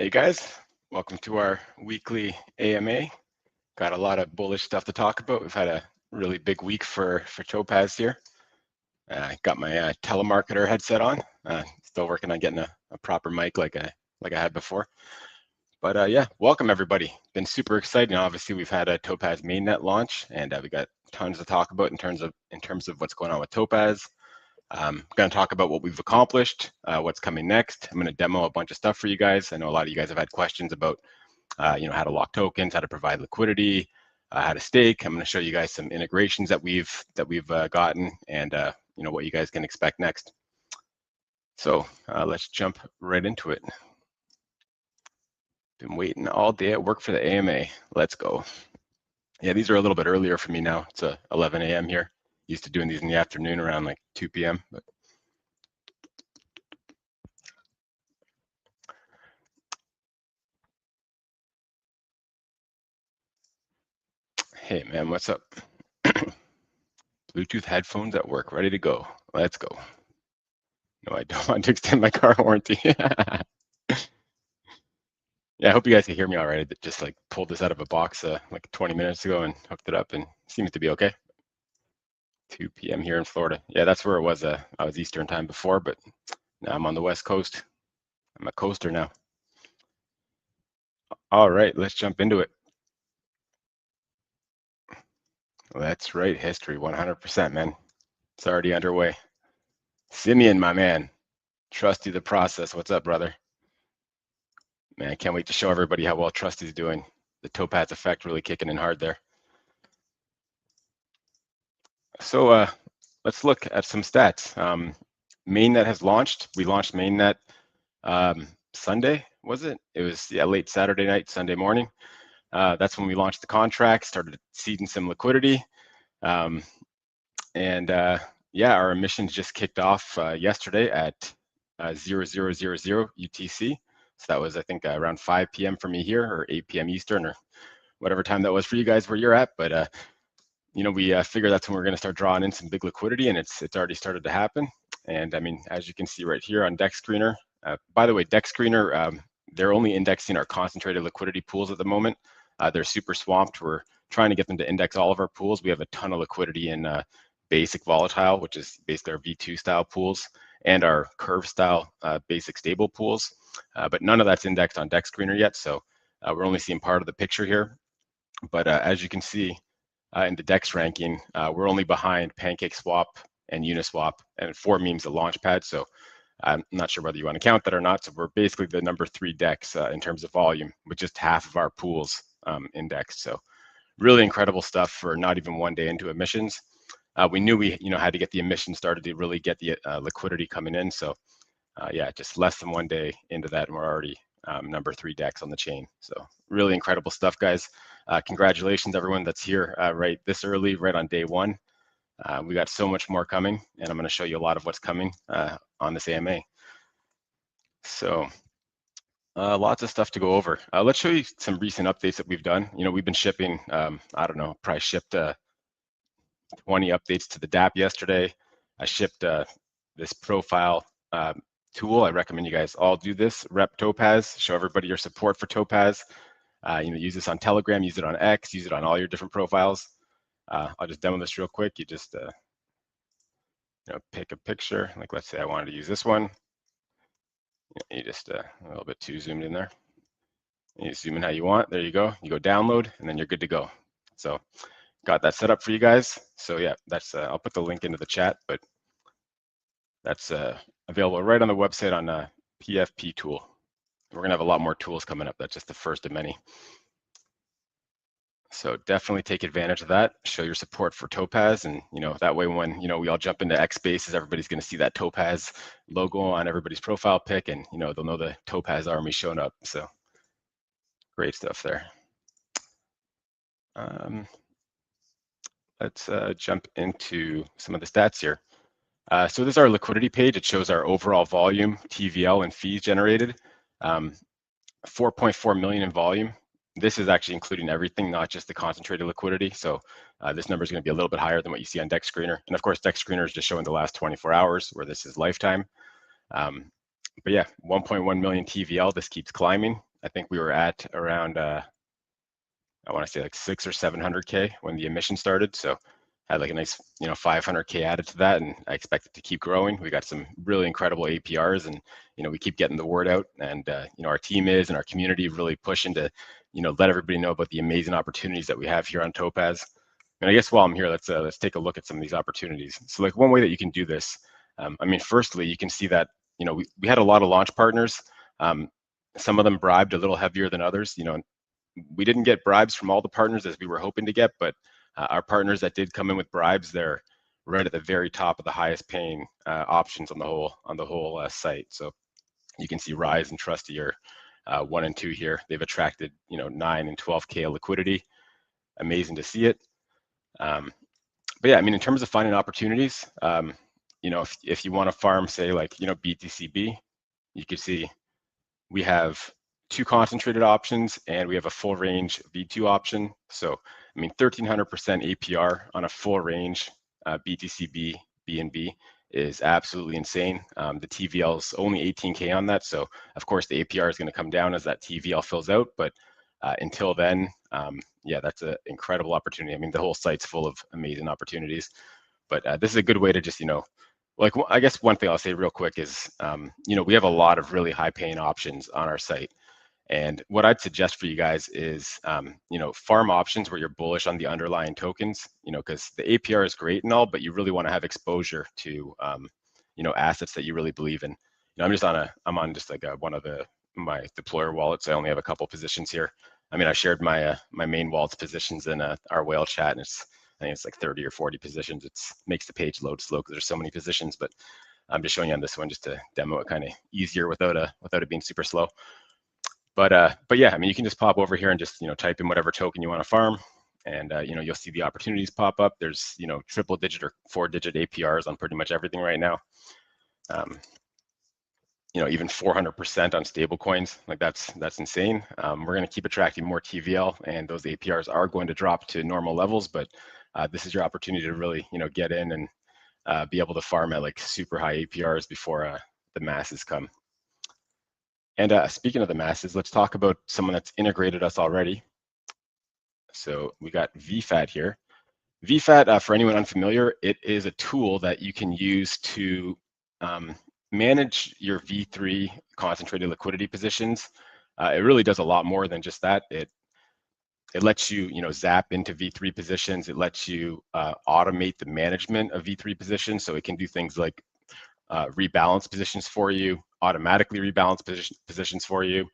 Hey guys, welcome to our weekly AMA. Got a lot of bullish stuff to talk about. We've had a really big week for Topaz here. Got my telemarketer headset on. Still working on getting a proper mic like I had before. But yeah, welcome everybody. Been super exciting. Obviously, we've had a Topaz mainnet launch, and we got tons to talk about in terms of what's going on with Topaz. I'm going to talk about what we've accomplished, what's coming next. I'm going to demo a bunch of stuff for you guys. I know a lot of you guys have had questions about, how to lock tokens, how to provide liquidity, how to stake. I'm going to show you guys some integrations that we've gotten, and what you guys can expect next. So let's jump right into it. Been waiting all day at work for the AMA. Let's go. Yeah, these are a little bit earlier for me now. It's 11 a.m. here. Used to doing these in the afternoon around like 2 p.m. But hey man, what's up? Bluetooth headphones at work, ready to go. Let's go. No, I don't want to extend my car warranty. Yeah, I hope you guys can hear me all right. I just like pulled this out of a box like 20 minutes ago and hooked it up, and seems to be okay. 2 p.m. here in Florida. Yeah, that's where it was. I was Eastern time before, but now I'm on the West Coast. I'm a coaster now. All right, let's jump into it. Let's write history 100%, man. It's already underway. Simeon, my man. Trusty the process. What's up, brother? Man, I can't wait to show everybody how well Trusty's doing. The Topaz effect really kicking in hard there. So let's look at some stats. Mainnet has launched. We launched Mainnet Sunday, was it? It was late Saturday night, Sunday morning. That's when we launched the contract, started seeding some liquidity. Our emissions just kicked off yesterday at 0000 UTC. So that was, I think, around 5 p.m. for me here, or 8 p.m. Eastern, or whatever time that was for you guys where you're at. But we figure that's when we're going to start drawing in some big liquidity, and it's already started to happen. And I mean, as you can see right here on Dex Screener. By the way, Dex Screener, they're only indexing our concentrated liquidity pools at the moment. They're super swamped. We're trying to get them to index all of our pools. We have a ton of liquidity in basic volatile, which is basically our V2 style pools, and our curve style basic stable pools. But none of that's indexed on Dex Screener yet, so we're only seeing part of the picture here. But as you can see in the Dex ranking, we're only behind PancakeSwap and Uniswap, and 4meme's the launchpad. So I'm not sure whether you want to count that or not. So we're basically the number 3 DEX in terms of volume, with just half of our pools indexed. So really incredible stuff for not even one day into emissions. We knew we had to get the emissions started to really get the liquidity coming in. So yeah, just less than one day into that, and we're already number 3 DEX on the chain. So really incredible stuff, guys. Congratulations, everyone that's here right this early, right on day 1. We got so much more coming, and I'm going to show you a lot of what's coming on this AMA. So lots of stuff to go over. Let's show you some recent updates that we've done. We've been shipping, I don't know, probably shipped 20 updates to the DApp yesterday. I shipped this profile tool. I recommend you guys all do this. Rep Topaz. Show everybody your support for Topaz. Use this on Telegram, use it on X, use it on all your different profiles. I'll just demo this real quick. You just pick a picture. Like, let's say I wanted to use this one. You just a little bit too zoomed in there. You zoom in how you want. There you go. You go download, and then you're good to go. So got that set up for you guys. So yeah, that's I'll put the link into the chat, but that's available right on the website on PFP tool. We're gonna have a lot more tools coming up. That's just the first of many. So definitely take advantage of that. Show your support for Topaz, and that way when we all jump into X Spaces, everybody's going to see that Topaz logo on everybody's profile pic, and they'll know the Topaz army showing up. So great stuff there. Let's jump into some of the stats here. So this is our liquidity page. It shows our overall volume, TVL, and fees generated. 4.4 million in volume. This is actually including everything, not just the concentrated liquidity. So this number is going to be a little bit higher than what you see on Dex Screener. And of course, Dex Screener is just showing the last 24 hours, where this is lifetime. But yeah, 1.1 million TVL. This keeps climbing. I think we were at around I want to say like 600 or 700K when the emission started. So had like a nice, 500K added to that, and I expect it to keep growing. We got some really incredible APRs, and we keep getting the word out, and our team is and our community really pushing to, let everybody know about the amazing opportunities that we have here on Topaz. And I guess while I'm here, let's take a look at some of these opportunities. So like one way that you can do this, I mean, firstly, you can see that we had a lot of launch partners. Some of them bribed a little heavier than others. We didn't get bribes from all the partners as we were hoping to get, but our partners that did come in with bribes, they're right at the very top of the highest paying options on the whole site. So you can see Rise and Trusty are 1 and 2 here. They've attracted 9 and 12K of liquidity. Amazing to see it. But yeah, I mean, in terms of finding opportunities, if you want to farm, say like BTCB, you can see we have 2 concentrated options and we have a full range V2 option. So, I mean, 1300% APR on a full range BTCB BNB is absolutely insane. The TVL is only 18K on that. So, of course, the APR is going to come down as that TVL fills out. But until then, yeah, that's an incredible opportunity. I mean, the whole site's full of amazing opportunities. But this is a good way to just, like, I guess one thing I'll say real quick is, we have a lot of really high paying options on our site. And what I'd suggest for you guys is, farm options where you're bullish on the underlying tokens, because the APR is great and all, but you really want to have exposure to, assets that you really believe in. I'm on just like one of my deployer wallets. I only have a couple positions here. I mean, I shared my my main wallet's positions in our whale chat, and I think it's like 30 or 40 positions. It makes the page load slow because there's so many positions, but I'm just showing you on this one just to demo it kind of easier without it being super slow. But yeah, I mean, you can just pop over here and just type in whatever token you want to farm, and you'll see the opportunities pop up. There's triple digit or 4-digit APRs on pretty much everything right now. Even 400% on stable coins, like that's insane. We're going to keep attracting more TVL, and those APRs are going to drop to normal levels. But this is your opportunity to really get in and be able to farm at like super high APRs before the masses come. And speaking of the masses, let's talk about someone that's integrated us already. So we got VFAT here. VFAT, for anyone unfamiliar, it is a tool that you can use to manage your V3 concentrated liquidity positions. It really does a lot more than just that. It lets you, zap into V3 positions. It lets you automate the management of V3 positions. So it can do things like rebalance positions for you, automatically rebalance positions for you.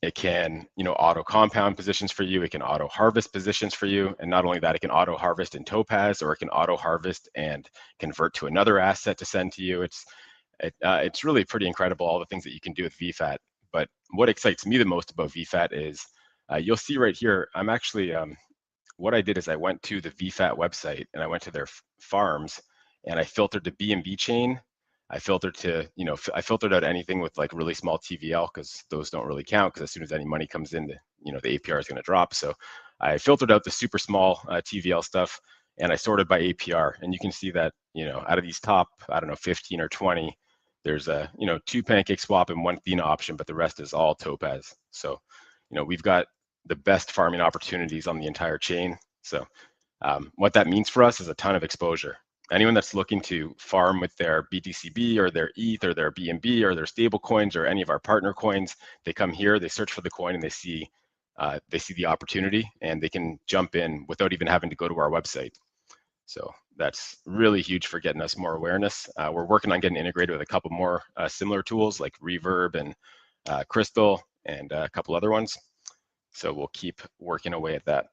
It can, auto compound positions for you. It can auto harvest positions for you. And not only that, it can auto harvest in Topaz, or it can auto harvest and convert to another asset to send to you. It's really pretty incredible, all the things that you can do with VFAT. But what excites me the most about VFAT is you'll see right here, I'm actually, what I did is I went to the VFAT website and I went to their farms, and I filtered the BNB chain. I filtered to, I filtered out anything with like really small TVL, because those don't really count, because as soon as any money comes in, the APR is going to drop. So I filtered out the super small TVL stuff, and I sorted by APR. And you can see that, out of these top, I don't know, 15 or 20, there's a, 2 pancake swap and 1 Thena option, but the rest is all Topaz. So, we've got the best farming opportunities on the entire chain. So what that means for us is a ton of exposure. Anyone that's looking to farm with their BTCB or their ETH or their BNB or their stable coins or any of our partner coins, they come here, they search for the coin, and they see the opportunity, and they can jump in without even having to go to our website. So that's really huge for getting us more awareness. We're working on getting integrated with a couple more similar tools like Reverb and Crystal and a couple other ones. So we'll keep working away at that.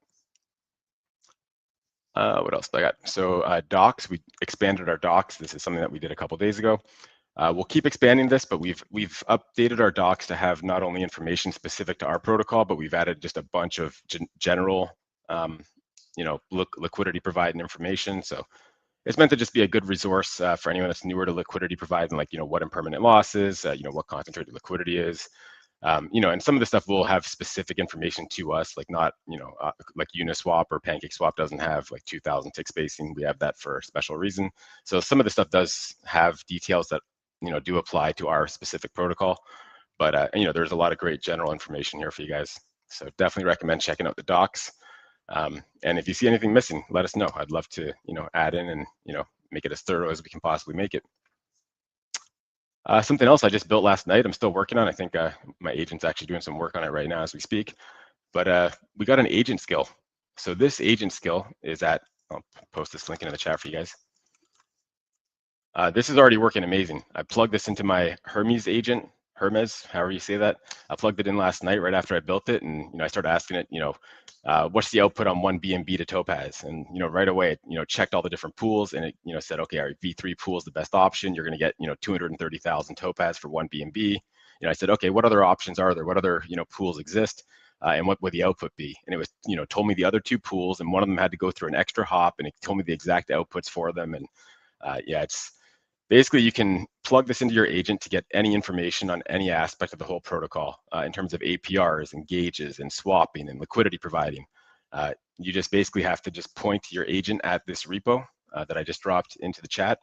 What else do I got? So docs, we expanded our docs. This is something that we did a couple days ago. We'll keep expanding this, but we've updated our docs to have not only information specific to our protocol, but we've added just a bunch of general, liquidity providing information. So it's meant to just be a good resource for anyone that's newer to liquidity providing, like, what impermanent loss is, what concentrated liquidity is. And some of the stuff will have specific information to us, like not, like Uniswap or PancakeSwap doesn't have like 2000 tick spacing. We have that for a special reason. So some of the stuff does have details that, do apply to our specific protocol. But you know, there's a lot of great general information here for you guys. So definitely recommend checking out the docs. And if you see anything missing, let us know. I'd love to, you know, add in and, you know, make it as thorough as we can possibly make it. Something else I just built last night, I'm still working on. I think my agent's actually doing some work on it right now as we speak. But we got an agent skill. So this agent skill is at, I'll post this link into the chat for you guys. This is already working amazing. I plugged this into my Hermes agent, Hermes, however you say that. I plugged it in last night right after I built it, and you know, I started asking it, you know, what's the output on one BNB to Topaz? And you know, right away, it, you know, checked all the different pools, and it, you know, said, okay, our V3 pool is the best option. You're going to get, you know, 230,000 Topaz for one BNB. You know, I said, okay, what other options are there? What other, you know, pools exist? And what would the output be? And it was, you know, told me the other two pools, and one of them had to go through an extra hop, and it told me the exact outputs for them. And yeah, it's basically, you can plug this into your agent to get any information on any aspect of the whole protocol in terms of APRs and gauges and swapping and liquidity providing. You just basically have to just point your agent at this repo that I just dropped into the chat,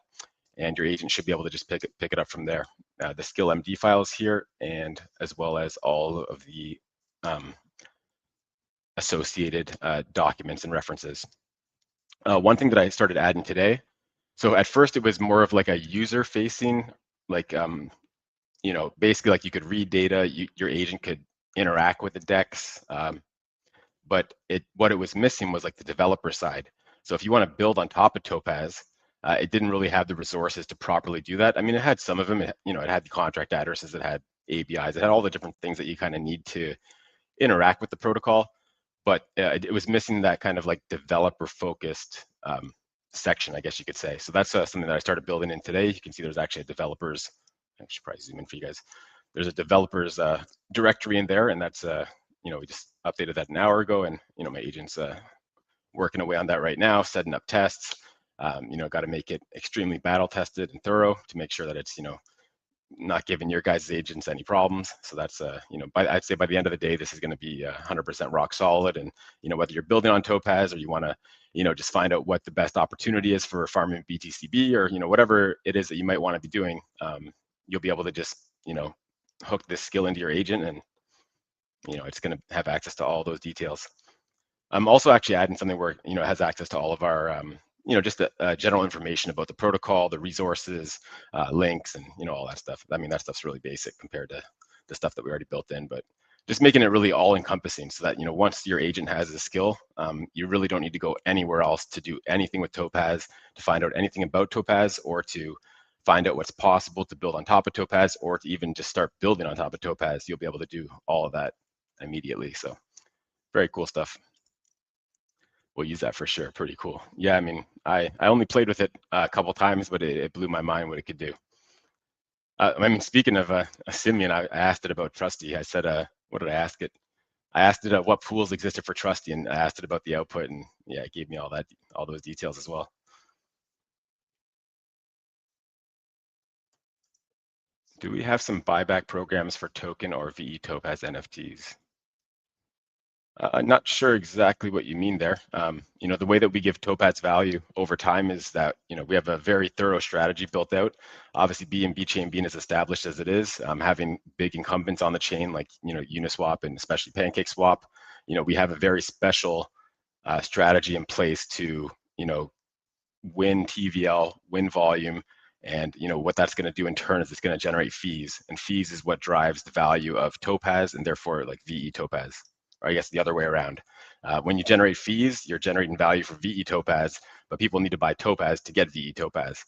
and your agent should be able to just pick it up from there. The skill MD file is here, and as well as all of the associated documents and references. One thing that I started adding today, so at first it was more of like a user facing, like, you know, basically like you could read data, your agent could interact with the DEX, but what it was missing was like the developer side. So if you want to build on top of Topaz, it didn't really have the resources to properly do that. I mean, it had some of them, you know, it had the contract addresses, it had APIs, it had all the different things that you kind of need to interact with the protocol, but it was missing that kind of like developer focused section, I guess you could say. So that's something that I started building in today. You can see there's actually a developers, I should probably zoom in for you guys. There's a developers directory in there, and that's, you know, we just updated that an hour ago, and, you know, my agent's working away on that right now, setting up tests. You know, got to make it extremely battle tested and thorough to make sure that it's, you know, not giving your guys' agents any problems. So that's, you know, I'd say by the end of the day, this is going to be 100% rock solid. And, you know, whether you're building on Topaz or you want to, you know, just find out what the best opportunity is for farming BTCB, or, you know, whatever it is that you might want to be doing, you'll be able to just, you know, hook this skill into your agent, and, you know, it's going to have access to all those details. I'm also actually adding something where, you know, it has access to all of our, you know, just the general information about the protocol, the resources, links, and, you know, all that stuff. I mean, that stuff's really basic compared to the stuff that we already built in, but just making it really all encompassing so that, you know, once your agent has a skill, you really don't need to go anywhere else to do anything with Topaz, to find out anything about Topaz, or to find out what's possible to build on top of Topaz, or to even just start building on top of Topaz. You'll be able to do all of that immediately. So very cool stuff. We'll use that for sure. Pretty cool. Yeah, I mean, I only played with it a couple times, but it blew my mind what it could do. I mean, speaking of Simeon, I asked it about Trusty. I said, what did I ask it? I asked it what pools existed for Trusty, and I asked it about the output, and yeah, it gave me all those details as well. Do we have some buyback programs for token or VE Topaz NFTs? I'm not sure exactly what you mean there. You know, the way that we give Topaz value over time is that, you know, we have a very thorough strategy built out. Obviously, BNB Chain being as established as it is, having big incumbents on the chain like, you know, Uniswap and especially PancakeSwap, you know, we have a very special strategy in place to, you know, win TVL, win volume, and, you know, what that's going to do in turn is it's going to generate fees, and fees is what drives the value of Topaz, and therefore like VE Topaz. Or I guess the other way around. When you generate fees, you're generating value for VE Topaz, but people need to buy Topaz to get VE Topaz.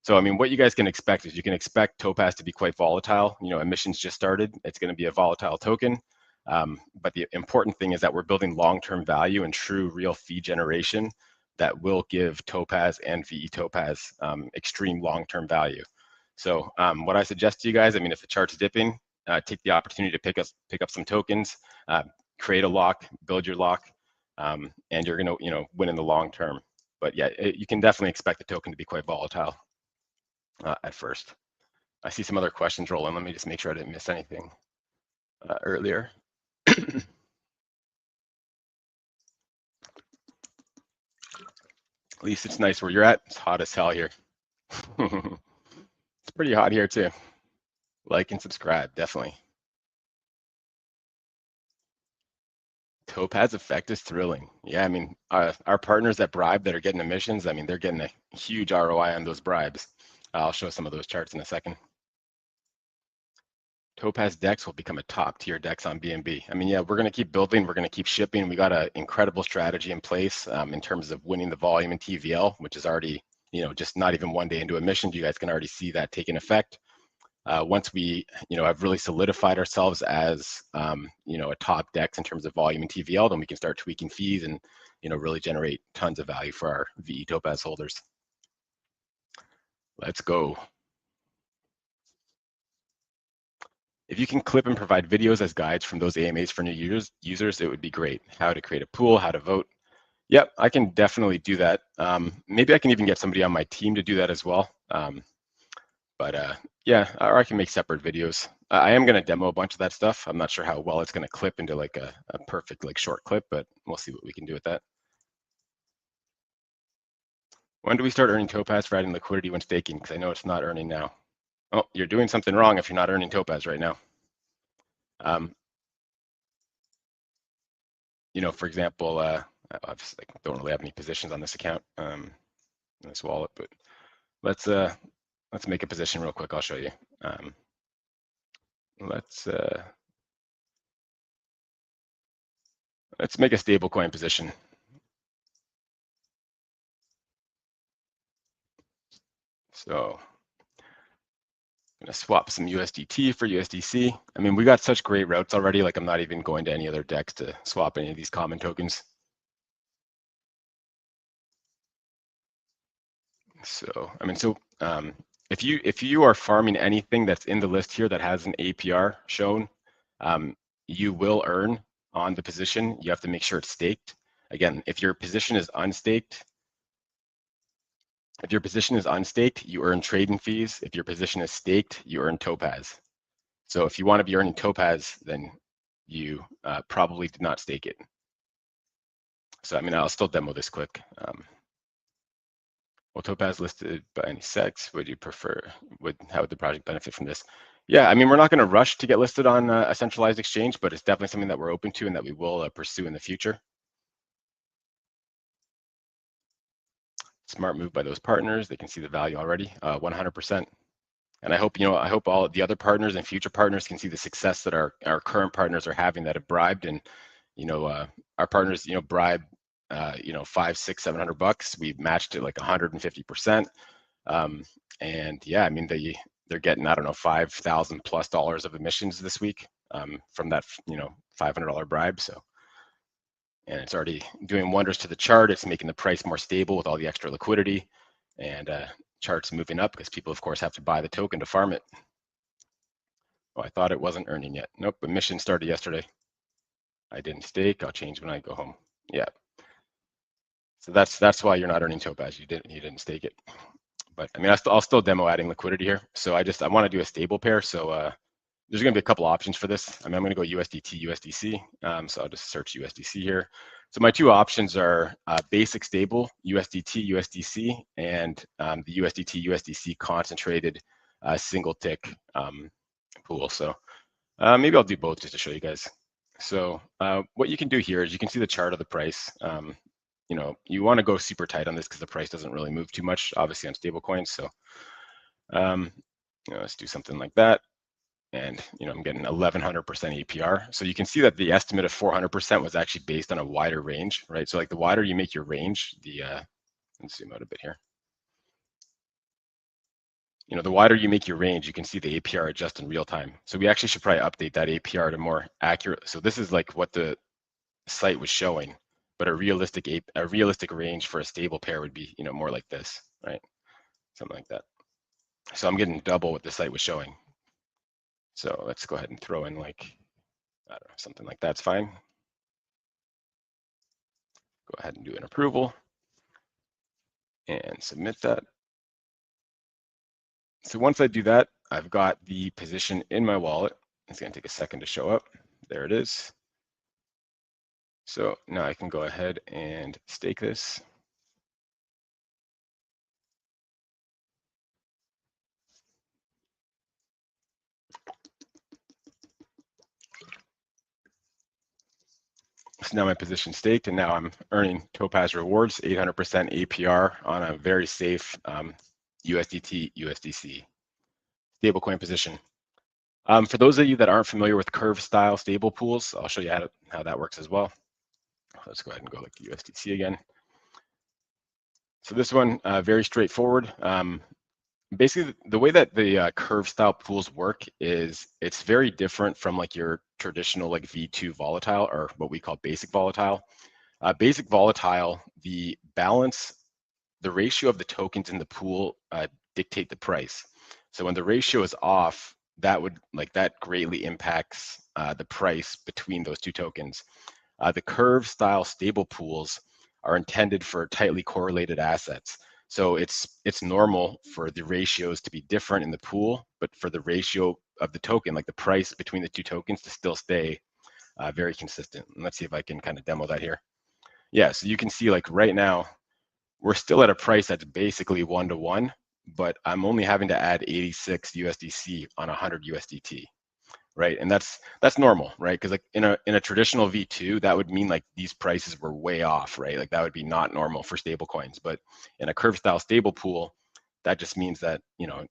So, I mean, what you guys can expect is you can expect Topaz to be quite volatile. You know, emissions just started. It's going to be a volatile token. But the important thing is that we're building long-term value and true real fee generation that will give Topaz and VE Topaz extreme long-term value. So what I suggest to you guys, I mean, if the chart's dipping, take the opportunity to pick up some tokens, create a lock, build your lock, and you're gonna, you know, win in the long term. But yeah, you can definitely expect the token to be quite volatile at first. I see some other questions rolling. Let me just make sure I didn't miss anything earlier. At least it's nice where you're at. It's hot as hell here. It's pretty hot here too. Like and subscribe, definitely. Topaz effect is thrilling. Yeah, I mean, our partners that bribe that are getting emissions, I mean, they're getting a huge ROI on those bribes. I'll show some of those charts in a second. Topaz DEX will become a top tier DEX on BNB. I mean, yeah, we're going to keep building. We're going to keep shipping. We got an incredible strategy in place in terms of winning the volume in TVL, which is already, just not even one day into emissions. You guys can already see that taking effect. Once we, have really solidified ourselves as, a top DEX in terms of volume and TVL, then we can start tweaking fees and, really generate tons of value for our VE Topaz holders. Let's go. If you can clip and provide videos as guides from those AMAs for new users, it would be great. How to create a pool, how to vote. Yep, I can definitely do that. Maybe I can even get somebody on my team to do that as well. Yeah, or I can make separate videos. I am going to demo a bunch of that stuff. I'm not sure how well it's going to clip into like a perfect like short clip, but we'll see what we can do with that. When do we start earning Topaz for adding liquidity when staking? Because I know it's not earning now. Oh, you're doing something wrong if you're not earning Topaz right now. For example, I don't really have any positions on this account, this wallet, but let's make a position real quick. I'll show you. Let's make a stable coin position. So I'm gonna swap some USDT for USDC. I mean, we got such great routes already. Like I'm not even going to any other DEX to swap any of these common tokens. So, I mean, if you are farming anything that's in the list here that has an APR shown, you will earn on the position. You have to make sure it's staked. Again, if your position is unstaked, you earn trading fees. If your position is staked, you earn Topaz. So if you want to be earning Topaz, then you probably did not stake it. So I mean, I'll still demo this quick. Well, Topaz listed by any sex, would you prefer, how would the project benefit from this? Yeah, I mean, we're not going to rush to get listed on a centralized exchange, but it's definitely something that we're open to and that we will pursue in the future. Smart move by those partners. They can see the value already, 100%. And I hope, I hope all the other partners and future partners can see the success that our current partners are having that have bribed. And, our partners, bribe, $500, $600, $700. We've matched it like 150%. And yeah, I mean, they're getting, I don't know, $5,000+ of emissions this week from that, $500 bribe. So, and it's already doing wonders to the chart. It's making the price more stable with all the extra liquidity, and chart's moving up because people, of course, have to buy the token to farm it. Oh, I thought it wasn't earning yet. Nope, emission started yesterday. I didn't stake. I'll change when I go home. Yeah. So that's why you're not earning Topaz. You didn't stake it. But I mean, I'll still demo adding liquidity here. So I want to do a stable pair. So there's going to be a couple options for this. I mean, I'm going to go USDT, USDC. So I'll just search USDC here. So my two options are basic stable, USDT, USDC, and the USDT, USDC concentrated single tick pool. So maybe I'll do both just to show you guys. So what you can do here is you can see the chart of the price. You want to go super tight on this because the price doesn't really move too much, obviously on stable coins. So let's do something like that. And I'm getting 1100% APR. So you can see that the estimate of 400% was actually based on a wider range, right? So like the wider you make your range, let's zoom out a bit here. The wider you make your range, you can see the APR adjust in real time. So we actually should probably update that APR to more accurate. So this is like what the site was showing, but a realistic range for a stable pair would be, more like this, right? Something like that. So I'm getting double what the site was showing. So let's go ahead and throw in like, I don't know, something like that's fine. Go ahead and do an approval and submit that. So once I do that, I've got the position in my wallet. It's going to take a second to show up. There it is. So now I can go ahead and stake this. So now my position staked, and now I'm earning Topaz rewards, 800% APR on a very safe USDT, USDC stablecoin position. For those of you that aren't familiar with curve style stable pools, I'll show you how that works as well. Let's go ahead and go like the USDC again. So this one, very straightforward. Basically, the way that the curve style pools work is it's very different from like your traditional like V2 volatile, or what we call basic volatile. Basic volatile, the balance, the ratio of the tokens in the pool dictate the price. So when the ratio is off, that greatly impacts the price between those two tokens. The curve style stable pools are intended for tightly correlated assets. So it's normal for the ratios to be different in the pool, but for the ratio of the token, like the price between the two tokens, to still stay very consistent. And let's see if I can kind of demo that here. Yeah, so you can see like right now, we're still at a price that's basically 1-to-1, but I'm only having to add 86 USDC on 100 USDT, right? And that's normal, right? Because like in a traditional V2, that would mean like these prices were way off, right? Like that would be not normal for stable coins. But in a curve style stable pool, that just means that, you know,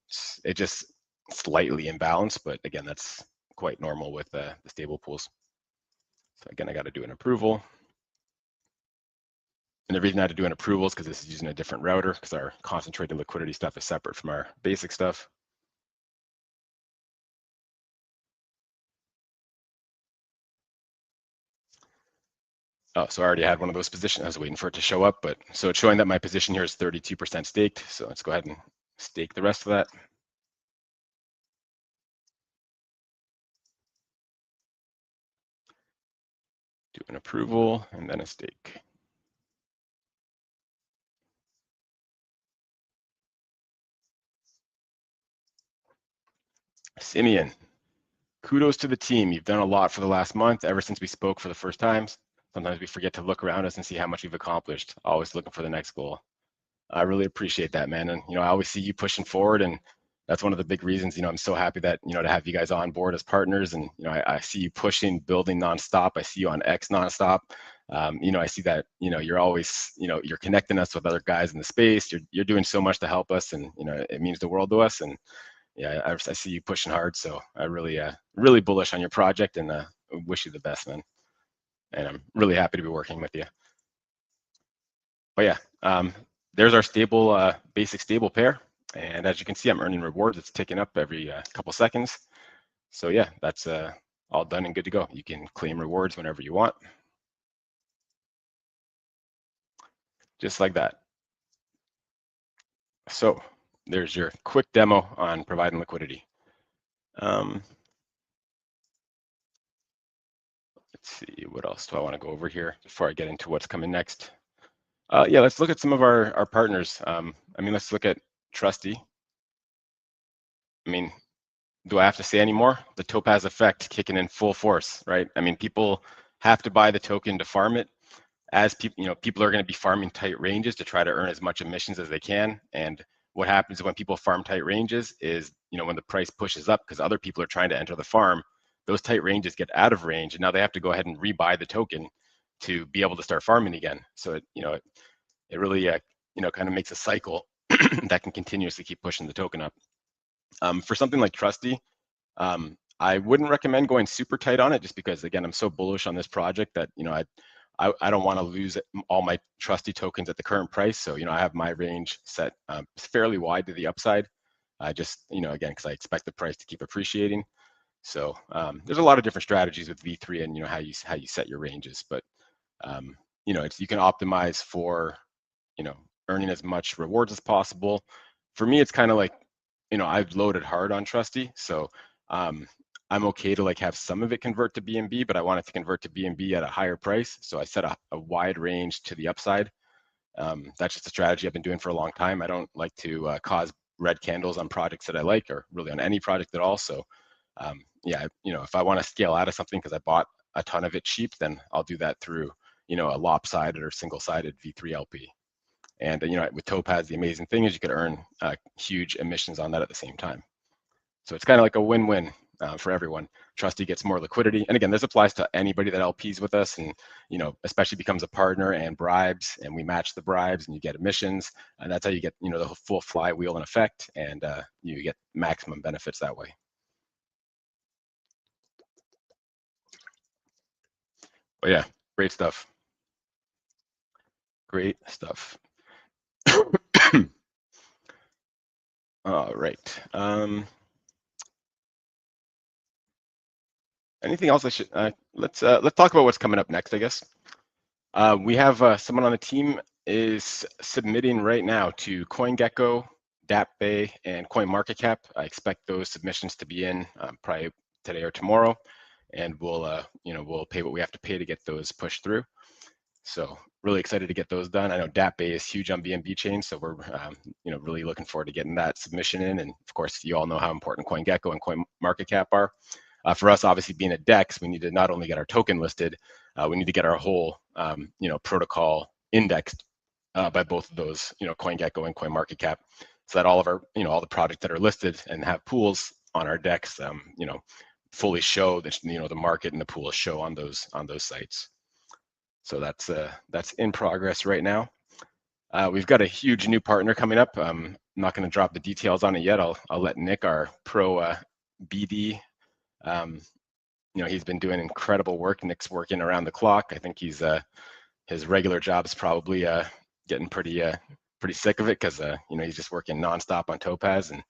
it just slightly imbalanced. But again, that's quite normal with the stable pools. So again, I got to do an approval. And the reason I had to do an approval is because this is using a different router, because our concentrated liquidity stuff is separate from our basic stuff. Oh, so I already had one of those positions. I was waiting for it to show up, but so it's showing that my position here is 32% staked. So let's go ahead and stake the rest of that. Do an approval and then a stake. Simeon, kudos to the team. You've done a lot for the last month, ever since we spoke for the first times. Sometimes we forget to look around us and see how much we've accomplished. Always looking for the next goal. I really appreciate that, man. And, you know, I always see you pushing forward, and that's one of the big reasons, you know, I'm so happy that, you know, to have you guys on board as partners. And, you know, I see you pushing, building nonstop. I see you on X nonstop. You know, I see that, you know, you're always, you know, you're connecting us with other guys in the space. You're doing so much to help us, and, you know, it means the world to us. And yeah, I see you pushing hard. So I really bullish on your project, and wish you the best, man. And I'm really happy to be working with you. But yeah, there's our stable, basic stable pair. And as you can see, I'm earning rewards. It's ticking up every couple seconds. So yeah, that's all done and good to go. You can claim rewards whenever you want. Just like that. So there's your quick demo on providing liquidity. Let's see, what else do I want to go over here before I get into what's coming next? Yeah, let's look at some of our partners. I mean, let's look at Trusty. I mean, do I have to say anymore? The Topaz effect kicking in full force, right? I mean, people have to buy the token to farm it. As people, you know, people are going to be farming tight ranges to try to earn as much emissions as they can. And what happens when people farm tight ranges is, you know, when the price pushes up because other people are trying to enter the farm, those tight ranges get out of range, and now they have to go ahead and rebuy the token to be able to start farming again. So it, you know, it really, you know, kind of makes a cycle that can continuously keep pushing the token up. For something like Trusty, I wouldn't recommend going super tight on it, just because, again, I'm so bullish on this project that, you know, I don't want to lose all my Trusty tokens at the current price. So, you know, I have my range set fairly wide to the upside. Just, you know, again, because I expect the price to keep appreciating. So there's a lot of different strategies with V3 and, you know, how you set your ranges. But, you know, you can optimize for, you know, earning as much rewards as possible. For me, it's kind of like, you know, I've loaded hard on Trusty. So I'm okay to like have some of it convert to BNB, but I want it to convert to BNB at a higher price. So I set a wide range to the upside. That's just a strategy I've been doing for a long time. I don't like to cause red candles on projects that I like, or really on any project at all. So yeah, you know, if I want to scale out of something because I bought a ton of it cheap, then I'll do that through, you know, a lopsided or single-sided V3 LP. And, you know, with Topaz, the amazing thing is you could earn huge emissions on that at the same time. So it's kind of like a win-win. for everyone. Trustee gets more liquidity, and again, this applies to anybody that LPs with us, and especially becomes a partner, and bribes, and we match the bribes, and you get emissions, and that's how you get the full flywheel in effect, and you get maximum benefits that way. But yeah, great stuff. Great stuff. All right. Anything else I should? Let's talk about what's coming up next, I guess. We have someone on the team is submitting right now to CoinGecko, DAppBay, and CoinMarketCap. I expect those submissions to be in probably today or tomorrow, and we'll pay what we have to pay to get those pushed through. So really excited to get those done. I know DAppBay is huge on BNB Chain, so we're really looking forward to getting that submission in. And of course, you all know how important CoinGecko and CoinMarketCap are. For us, obviously being a DEX, we need to not only get our token listed, we need to get our whole protocol indexed by both of those, CoinGecko and CoinMarketCap, so that all of our all the projects that are listed and have pools on our DEX, fully show that the market and the pools show on those sites. So that's in progress right now. We've got a huge new partner coming up. I'm not going to drop the details on it yet. I'll let Nick, our pro BD. He's been doing incredible work. Nick's working around the clock. I think his regular job's probably getting pretty sick of it, because he's just working nonstop on Topaz, and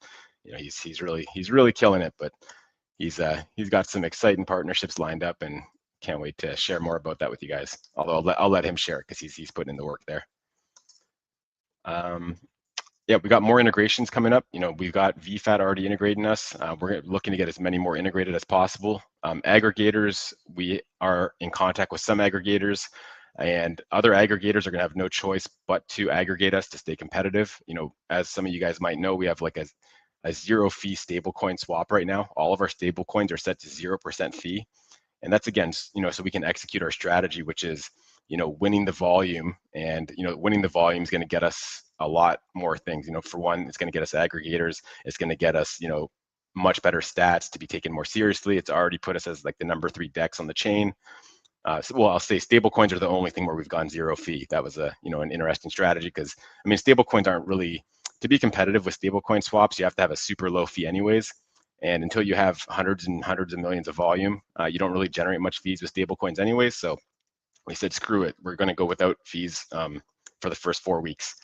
he's really killing it. But he's got some exciting partnerships lined up, and can't wait to share more about that with you guys. Although I'll let him share it, because he's putting in the work there. Yeah, we got more integrations coming up. We've got VFAT already integrating us. We're looking to get as many more integrated as possible. Aggregators, we are in contact with some aggregators, and other aggregators are going to have no choice but to aggregate us to stay competitive. As some of you guys might know, we have like a 0 fee stablecoin swap right now. All of our stablecoins are set to 0% fee. And that's, again, so we can execute our strategy, which is, winning the volume, and, winning the volume is going to get us a lot more things. For one, it's going to get us aggregators. It's going to get us, much better stats to be taken more seriously. It's already put us as like the number 3 DEX on the chain. I'll say stablecoins are the only thing where we've gone 0 fee. That was an interesting strategy, because stablecoins aren't really, to be competitive with stablecoin swaps, you have to have a super low fee anyways. And until you have hundreds and hundreds of millions of volume, you don't really generate much fees with stablecoins anyways. So we said, screw it, we're going to go without fees for the first 4 weeks.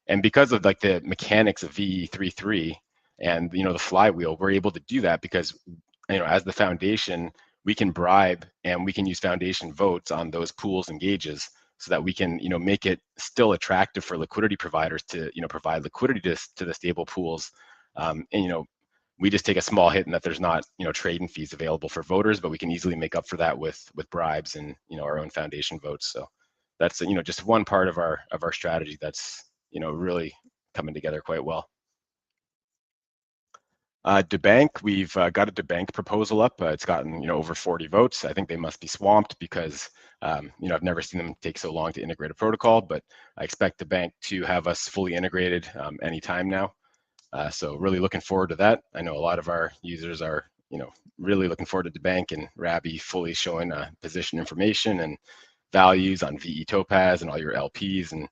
And because of like the mechanics of VE 3.3 and the flywheel, we're able to do that because as the foundation, we can bribe and we can use foundation votes on those pools and gauges, so that we can make it still attractive for liquidity providers to provide liquidity to the stable pools. And we just take a small hit in that there's not trading fees available for voters, but we can easily make up for that with bribes and our own foundation votes. So that's just one part of our strategy that's really coming together quite well. DeBank, we've got a DeBank proposal up. It's gotten over 40 votes. I think they must be swamped, because I've never seen them take so long to integrate a protocol, but I expect DeBank to have us fully integrated anytime now. So really looking forward to that. I know a lot of our users are really looking forward to DeBank and Rabby fully showing position information and values on VE Topaz and all your LPs and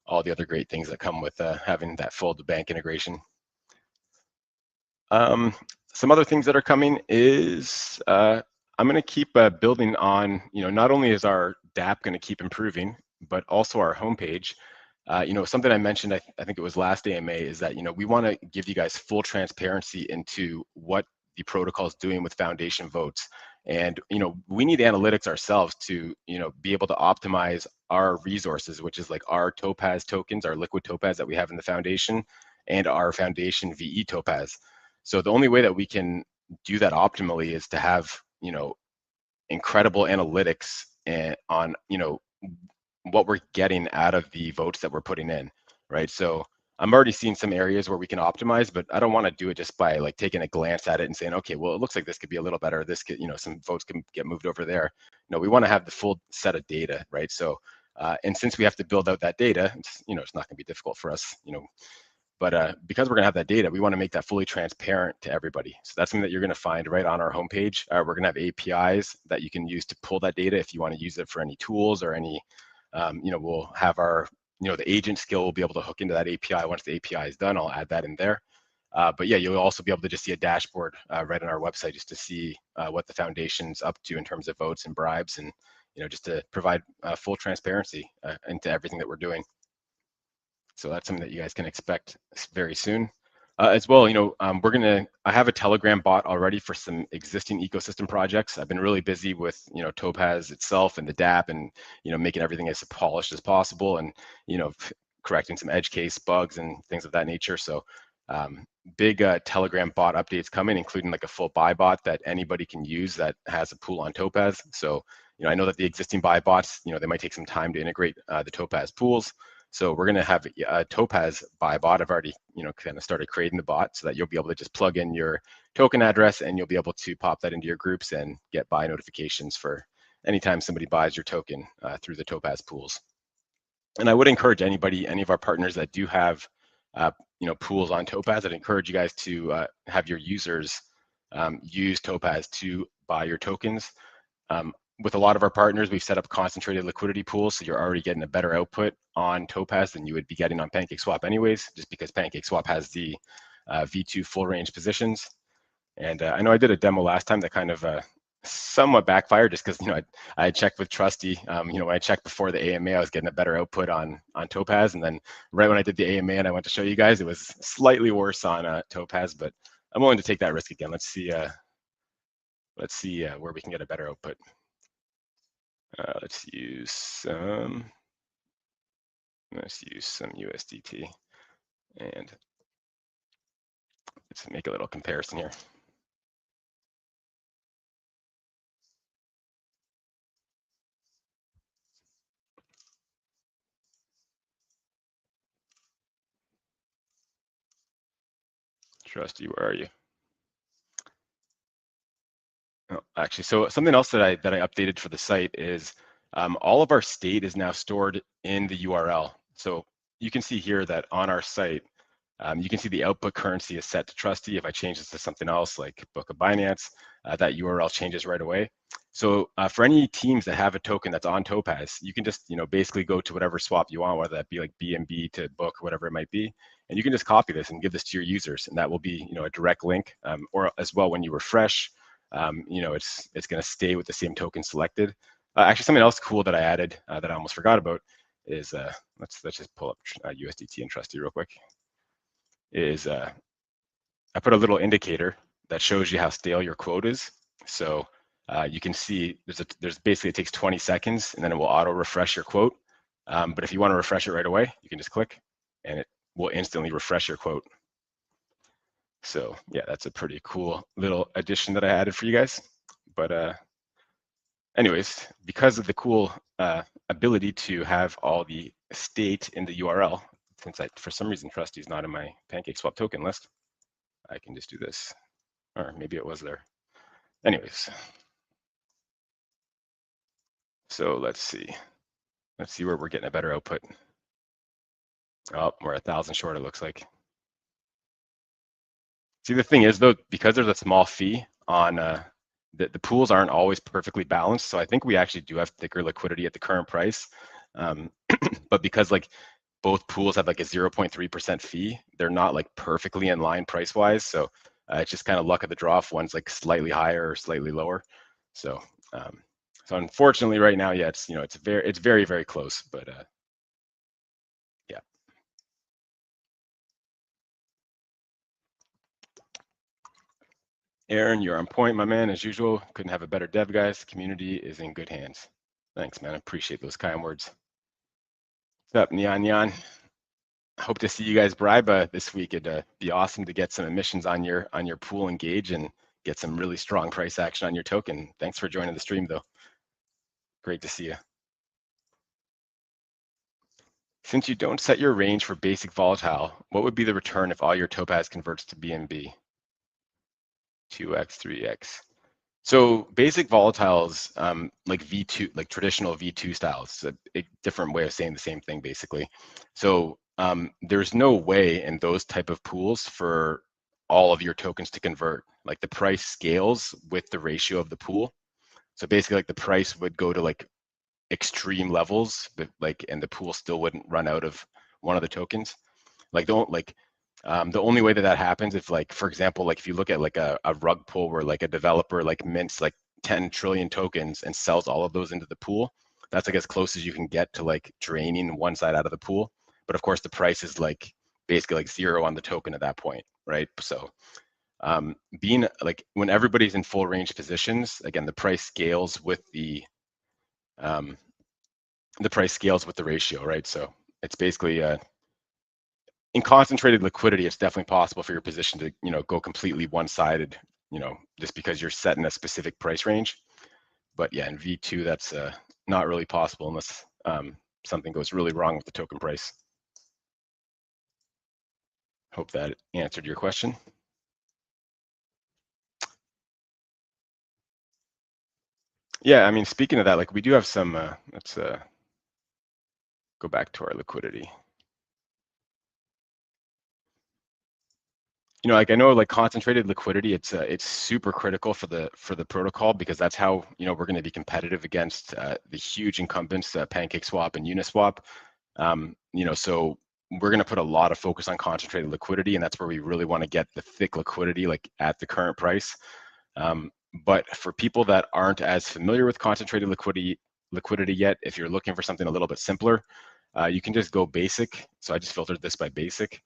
all the other great things that come with having that full DeBank integration. Some other things that are coming is I'm going to keep building on, not only is our DApp going to keep improving, but also our homepage. Something I mentioned, I think it was last AMA, is that, we want to give you guys full transparency into what the protocol is doing with foundation votes. And, we need analytics ourselves to, be able to optimize our resources, which is like our Topaz tokens, our liquid Topaz that we have in the foundation, and our foundation VE Topaz. So the only way that we can do that optimally is to have, incredible analytics on, what we're getting out of the votes that we're putting in, right? So I'm already seeing some areas where we can optimize, but I don't want to do it just by like taking a glance at it and saying, okay, well, it looks like this could be a little better. This could, some votes can get moved over there. No, we want to have the full set of data, right? So, and since we have to build out that data, it's not going to be difficult for us. But because we're going to have that data, we want to make that fully transparent to everybody. So that's something that you're going to find right on our homepage. We're going to have APIs that you can use to pull that data if you want to use it for any tools or any, we'll have our, the agent skill will be able to hook into that API. Once the API is done, I'll add that in there. But yeah, you'll also be able to just see a dashboard right on our website just to see what the foundation's up to in terms of votes and bribes, and just to provide full transparency into everything that we're doing. So that's something that you guys can expect very soon. As well, I have a Telegram bot already for some existing ecosystem projects. I've been really busy with, Topaz itself and the DApp, and, making everything as polished as possible, and, correcting some edge case bugs and things of that nature. So big Telegram bot updates coming, including like a full buy bot that anybody can use that has a pool on Topaz. So, I know that the existing buy bots, they might take some time to integrate the Topaz pools. So we're going to have a Topaz buy bot. I've already, kind of started creating the bot so that you'll be able to just plug in your token address, and you'll be able to pop that into your groups and get buy notifications for anytime somebody buys your token through the Topaz pools. And I would encourage anybody, any of our partners that do have, pools on Topaz, I'd encourage you guys to have your users use Topaz to buy your tokens. With a lot of our partners, we've set up concentrated liquidity pools, so you're already getting a better output on Topaz than you would be getting on PancakeSwap anyways, just because PancakeSwap has the V2 full range positions. And I know I did a demo last time that kind of somewhat backfired, just because I had checked with Trusty. When I checked before the AMA, I was getting a better output on Topaz, and then right when I did the AMA and I went to show you guys, it was slightly worse on Topaz. But I'm willing to take that risk again. Let's see where we can get a better output. Let's use some USDT, and let's make a little comparison here. Trusty, where are you? Oh, actually, so something else that I updated for the site is all of our state is now stored in the URL. So you can see here that on our site, you can see the output currency is set to Trusty. If I change this to something else like Book of Binance, that URL changes right away. So for any teams that have a token that's on Topaz, you can just basically go to whatever swap you want, whether that be like BNB to Book, whatever it might be, and you can just copy this and give this to your users, and that will be a direct link. Or as well, when you refresh, it's going to stay with the same token selected. Actually, something else cool that I added that I almost forgot about is let's just pull up USDT and Trusty real quick. Is I put a little indicator that shows you how stale your quote is. So you can see there's basically, it takes 20 seconds and then it will auto refresh your quote. But if you want to refresh it right away, you can just click and it will instantly refresh your quote. So yeah, that's a pretty cool little addition that I added for you guys. But anyways, because of the cool ability to have all the state in the URL, since for some reason Trusty is not in my PancakeSwap token list, I can just do this, or maybe it was there. Anyways, so let's see where we're getting a better output. Oh, we're 1,000 short, it looks like. See, the thing is though, because there's a small fee on the pools aren't always perfectly balanced. So I think we actually do have thicker liquidity at the current price. But because like both pools have like a 0.3% fee, they're not like perfectly in line price wise. So it's just kind of luck of the draw if one's like slightly higher or slightly lower. So so unfortunately right now, yeah, it's it's very, very close, but yeah. Aaron, you're on point, my man, as usual. Couldn't have a better dev, guys. The community is in good hands. Thanks, man. I appreciate those kind words. What's up, Nyan Nyan? Hope to see you guys bribe this week. It'd be awesome to get some emissions on your pool engage and get some really strong price action on your token. Thanks for joining the stream, though. Great to see you. Since you don't set your range for basic volatile, what would be the return if all your Topaz converts to BNB? 2x, 3x. So basic volatiles, like V2, like traditional V2 styles, it's a different way of saying the same thing, basically. So there's no way in those type of pools for all of your tokens to convert. Like the price scales with the ratio of the pool. So basically, like the price would go to like extreme levels, but like, and the pool still wouldn't run out of one of the tokens. Like the only way that that happens if, like, for example, like if you look at like a rug pull where like a developer like mints like 10 trillion tokens and sells all of those into the pool, that's like as close as you can get to like draining one side out of the pool. But of course the price is like basically like zero on the token at that point, right? So being like when everybody's in full range positions, again, the price scales with the ratio, right? So it's basically in concentrated liquidity, it's definitely possible for your position to, go completely one-sided, just because you're set in a specific price range. But yeah, in V2, that's not really possible unless something goes really wrong with the token price. Hope that answered your question. Yeah, I mean, speaking of that, like we do have some, let's go back to our liquidity. Like I know like concentrated liquidity, it's super critical for the protocol because that's how, we're going to be competitive against the huge incumbents, PancakeSwap and Uniswap. So we're going to put a lot of focus on concentrated liquidity, and that's where we really want to get the thick liquidity like at the current price. But for people that aren't as familiar with concentrated liquidity yet, if you're looking for something a little bit simpler, you can just go basic. So I just filtered this by basic.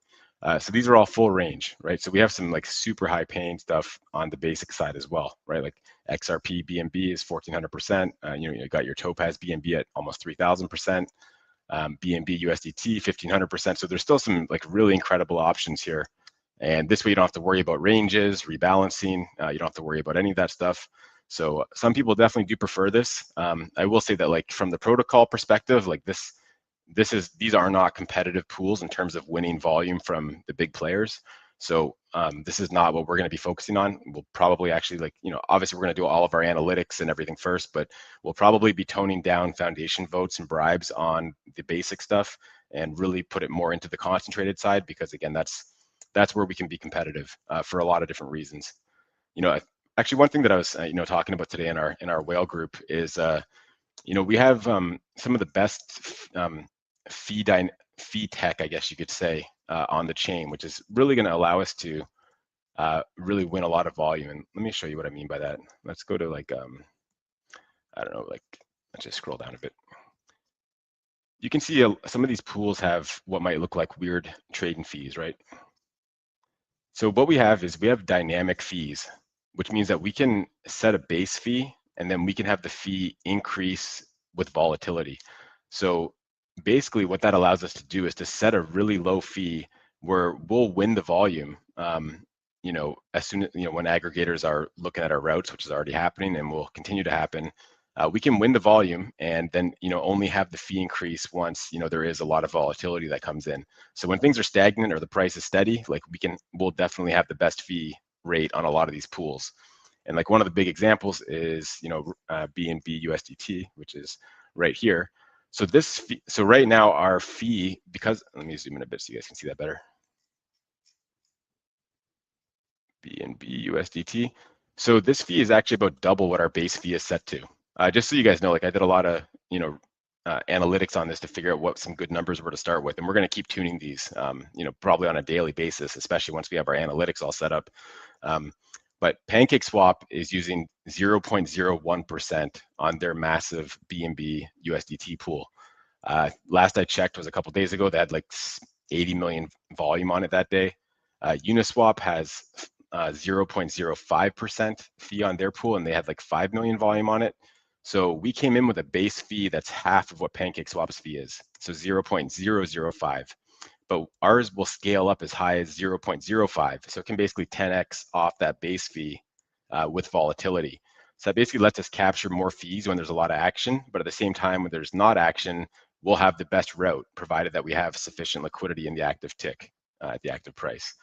So these are all full range, right? So we have some like super high paying stuff on the basic side as well, right? Like XRP BNB is 1400%. You got your Topaz BNB at almost 3000%. BNB USDT 1500%. So there's still some like really incredible options here. And this way you don't have to worry about ranges, rebalancing. You don't have to worry about any of that stuff. So some people definitely do prefer this. I will say that like from the protocol perspective, like these are not competitive pools in terms of winning volume from the big players. So this is not what we're going to be focusing on. We'll probably actually like, obviously we're going to do all of our analytics and everything first, but we'll probably be toning down foundation votes and bribes on the basic stuff and really put it more into the concentrated side, because again, that's where we can be competitive for a lot of different reasons. Actually one thing that I was, talking about today in our whale group is, we have some of the best fee tech, I guess you could say, on the chain, which is really going to allow us to really win a lot of volume. And let me show you what I mean by that. Let's go to like, I don't know, like, let's just scroll down a bit. You can see some of these pools have what might look like weird trading fees, right? So what we have is we have dynamic fees, which means that we can set a base fee and then we can have the fee increase with volatility. So basically what that allows us to do is to set a really low fee where we'll win the volume, as soon as, when aggregators are looking at our routes, which is already happening and will continue to happen, we can win the volume and then, only have the fee increase once, there is a lot of volatility that comes in. So when things are stagnant or the price is steady, like we'll definitely have the best fee rate on a lot of these pools. And like one of the big examples is, BNB USDT, which is right here. So so right now our fee, because let me zoom in a bit so you guys can see that better. BNB USDT. So this fee is actually about double what our base fee is set to. Just so you guys know, like I did a lot of, analytics on this to figure out what some good numbers were to start with. And we're going to keep tuning these, probably on a daily basis, especially once we have our analytics all set up. But PancakeSwap is using 0.01% on their massive BNB USDT pool. Last I checked was a couple days ago. They had like 80 million volume on it that day. Uniswap has 0.05% fee on their pool, and they had like 5 million volume on it. So we came in with a base fee that's half of what PancakeSwap's fee is, so 0.005. But ours will scale up as high as 0.05. So it can basically 10x off that base fee with volatility. So that basically lets us capture more fees when there's a lot of action, but at the same time, when there's not action, we'll have the best route, provided that we have sufficient liquidity in the active tick at the active price.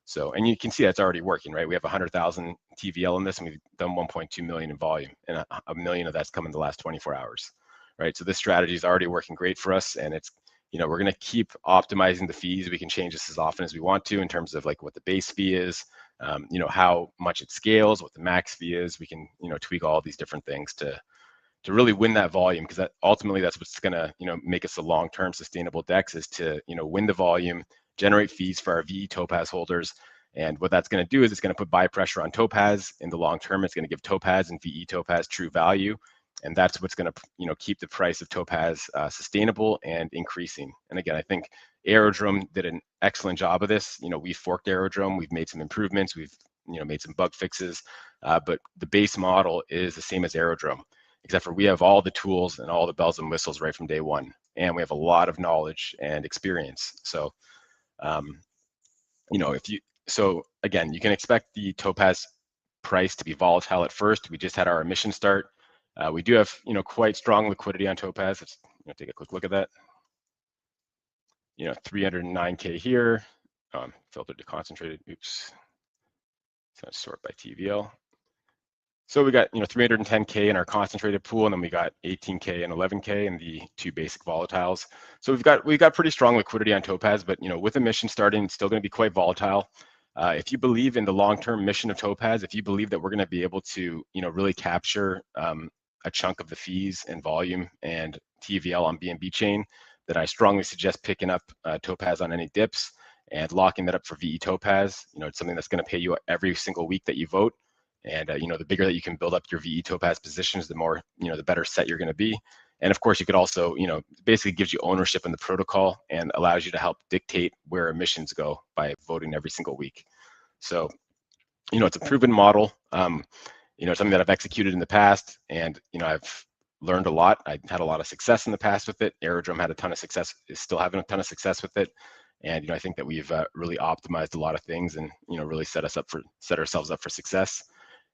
So, and you can see that's already working, right? We have 100,000 TVL in this, and we've done 1.2 million in volume, and a million of that's come in the last 24 hours, right? So this strategy is already working great for us, and it's, we're going to keep optimizing the fees. We can change this as often as we want to in terms of like what the base fee is, how much it scales, what the max fee is. We can, tweak all these different things to really win that volume, because ultimately that's what's going to, make us a long-term sustainable DEX, is to, win the volume, generate fees for our VE Topaz holders. And what that's going to do is it's going to put buy pressure on Topaz in the long term. It's going to give Topaz and VE Topaz true value. And that's what's going to, keep the price of Topaz sustainable and increasing. And again, I think Aerodrome did an excellent job of this. We forked Aerodrome. We've made some improvements. We've, made some bug fixes. But the base model is the same as Aerodrome, except for we have all the tools and all the bells and whistles right from day one. And we have a lot of knowledge and experience. So, so again, you can expect the Topaz price to be volatile at first. We just had our emission start. We do have, quite strong liquidity on Topaz. Let's take a quick look at that. 309K here, filtered to concentrated. Oops. So let's sort by TVL. So we got 310K in our concentrated pool, and then we got 18K and 11K in the two basic volatiles. So we've got pretty strong liquidity on Topaz, but with emission starting, it's still going to be quite volatile. If you believe in the long-term mission of Topaz, if you believe that we're going to be able to really capture a chunk of the fees and volume and TVL on BNB Chain, then I strongly suggest picking up Topaz on any dips and locking that up for VE Topaz. It's something that's going to pay you every single week that you vote. And the bigger that you can build up your VE Topaz positions, the more, the better set you're going to be. And of course, you could also, basically gives you ownership in the protocol and allows you to help dictate where emissions go by voting every single week. So, it's a proven model. Something that I've executed in the past, and I've learned a lot. I had a lot of success in the past with it. Aerodrome had a ton of success, is still having a ton of success with it. And I think that we've really optimized a lot of things, and really set ourselves up for success.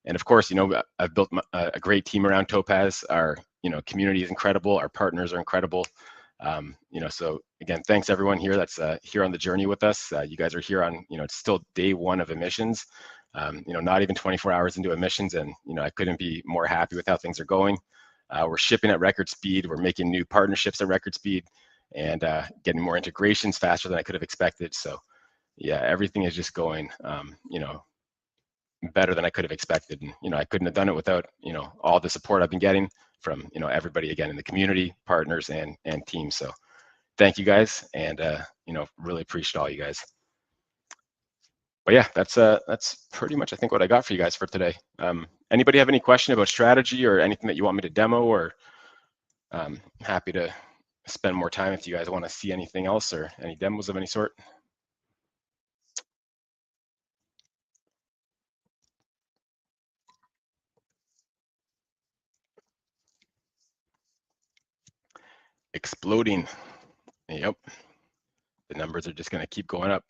And of course, I've built a great team around Topaz. Our community is incredible. Our partners are incredible. So again, thanks everyone here that's here on the journey with us. You guys are here on, it's still day one of emissions. Not even 24 hours into emissions, and I couldn't be more happy with how things are going. We're shipping at record speed. We're making new partnerships at record speed, and getting more integrations faster than I could have expected. So yeah, everything is just going, better than I could have expected. And, I couldn't have done it without, all the support I've been getting from, everybody again in the community, partners and teams. So thank you guys. And, really appreciate all you guys. But yeah, that's pretty much, I think, what I got for you guys for today. Anybody have any question about strategy or anything that you want me to demo, or happy to spend more time if you guys want to see anything else or any demos of any sort. Exploding. Yep. The numbers are just going to keep going up.